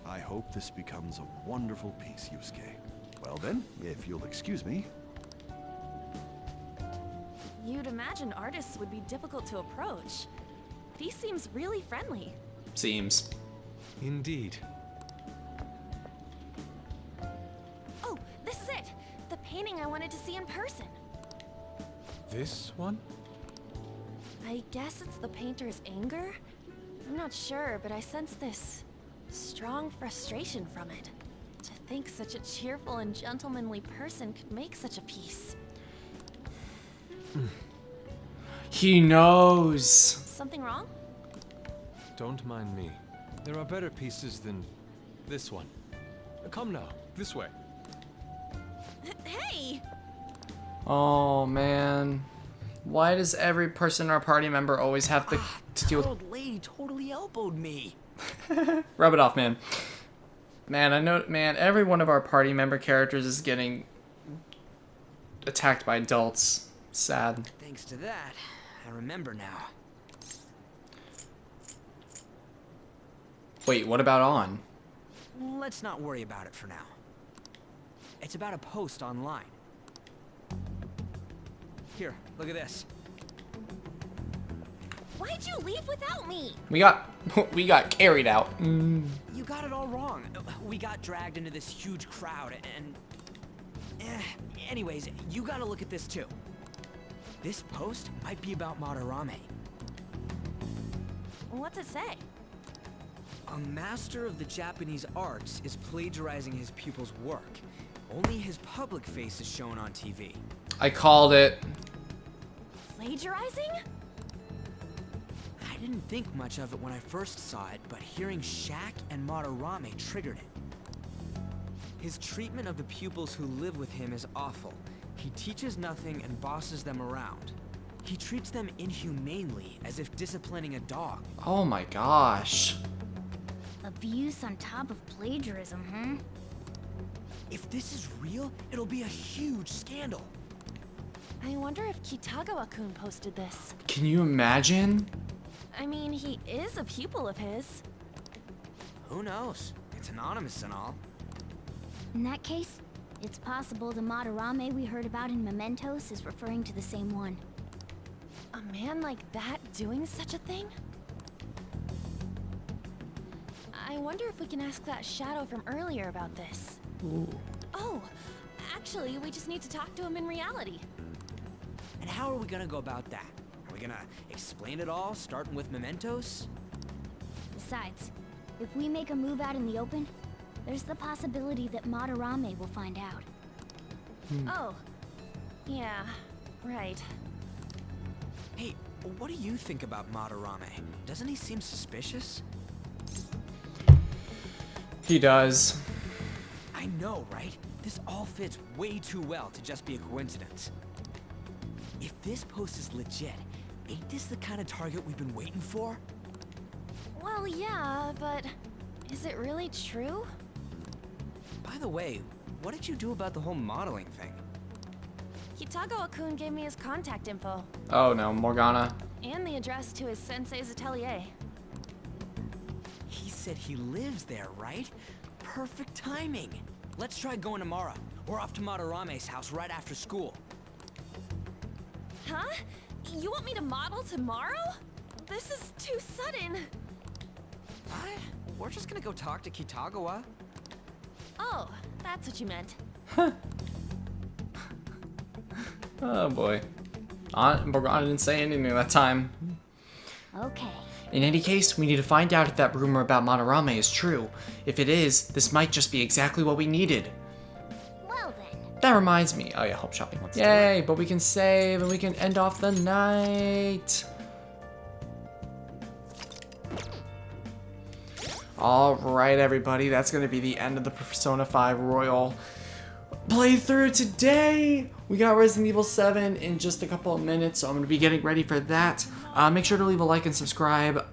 I hope this becomes a wonderful piece, Yusuke. Well then, if you'll excuse me. You'd imagine artists would be difficult to approach. But he seems really friendly. Seems. Indeed. Oh, this is it! The painting I wanted to see in person. This one? I guess it's the painter's anger? I'm not sure, but I sense this strong frustration from it. To think such a cheerful and gentlemanly person could make such a piece. He knows. Something wrong? Don't mind me. There are better pieces than this one. Come now, this way. Hey! Oh, man. Why does every person in our party member always have to deal with... Old lady totally elbowed me. Rub it off, man. Man, I know, man, every one of our party member characters is getting attacked by adults. Sad. Thanks to that, I remember now. Wait, what about On? Let's not worry about it for now. It's about a post online. Here, look at this. Why'd you leave without me? We got carried out. You got it all wrong. We got dragged into this huge crowd and... Anyways, you gotta look at this too. This post might be about Madarame. What's it say? A master of the Japanese arts is plagiarizing his pupil's work. Only his public face is shown on TV. I called it. Plagiarizing? I didn't think much of it when I first saw it, but hearing Shack and Madarame triggered it. His treatment of the pupils who live with him is awful. He teaches nothing and bosses them around. He treats them inhumanely, as if disciplining a dog. Oh my gosh. Abuse on top of plagiarism, huh? If this is real, it'll be a huge scandal. I wonder if Kitagawa-kun posted this. Can you imagine? I mean, he is a pupil of his. Who knows? It's anonymous and all. In that case, it's possible the Madarame we heard about in Mementos is referring to the same one. A man like that doing such a thing? I wonder if we can ask that shadow from earlier about this. Ooh. Oh, actually, we just need to talk to him in reality. And how are we gonna go about that? we gonna explain it all, starting with mementos? Besides, if we make a move out in the open, there's the possibility that Madarame will find out. Oh. Yeah, right. Hey, what do you think about Madarame? Doesn't he seem suspicious? He does. I know, right? This all fits way too well to just be a coincidence. If this post is legit, ain't this the kind of target we've been waiting for? Well, yeah, but is it really true? By the way, what did you do about the whole modeling thing? Kitagawa-kun gave me his contact info. Oh no, Morgana. And the address to his sensei's atelier. He said he lives there, right? Perfect timing. Let's try going tomorrow. We're off to Madarame's house right after school. Huh? You want me to model tomorrow? This is too sudden. What? We're just gonna go talk to Kitagawa. Oh, that's what you meant. Oh boy. Morgana didn't say anything that time. Okay. In any case, we need to find out if that rumor about Madarame is true. If it is, this might just be exactly what we needed. Well then. That reminds me. Oh yeah, help shopping. Yay, but we can save and we can end off the night. Alright everybody, that's going to be the end of the Persona 5 Royal playthrough today. We got Resident Evil 7 in just a couple of minutes, so I'm going to be getting ready for that. Make sure to leave a like and subscribe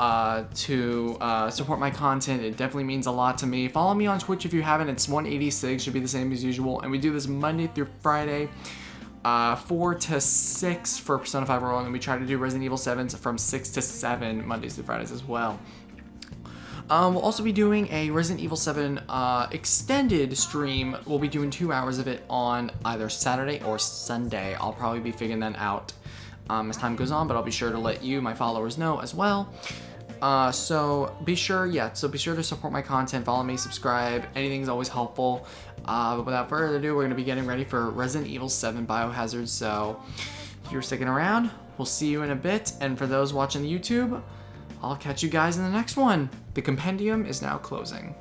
to support my content. It definitely means a lot to me. Follow me on Twitch if you haven't. It's 186, should be the same as usual. And we do this Monday through Friday, 4 to 6 for Persona 5 Royal, and we try to do Resident Evil 7s from 6 to 7 Mondays through Fridays as well. We'll also be doing a Resident Evil 7 extended stream. We'll be doing 2 hours of it on either Saturday or Sunday. I'll probably be figuring that out as time goes on, but I'll be sure to let you, my followers, know as well. So be sure to support my content, follow me, subscribe. Anything's always helpful. But without further ado, we're going to be getting ready for Resident Evil 7 Biohazard. So if you're sticking around, we'll see you in a bit. And for those watching the YouTube, I'll catch you guys in the next one. The compendium is now closing.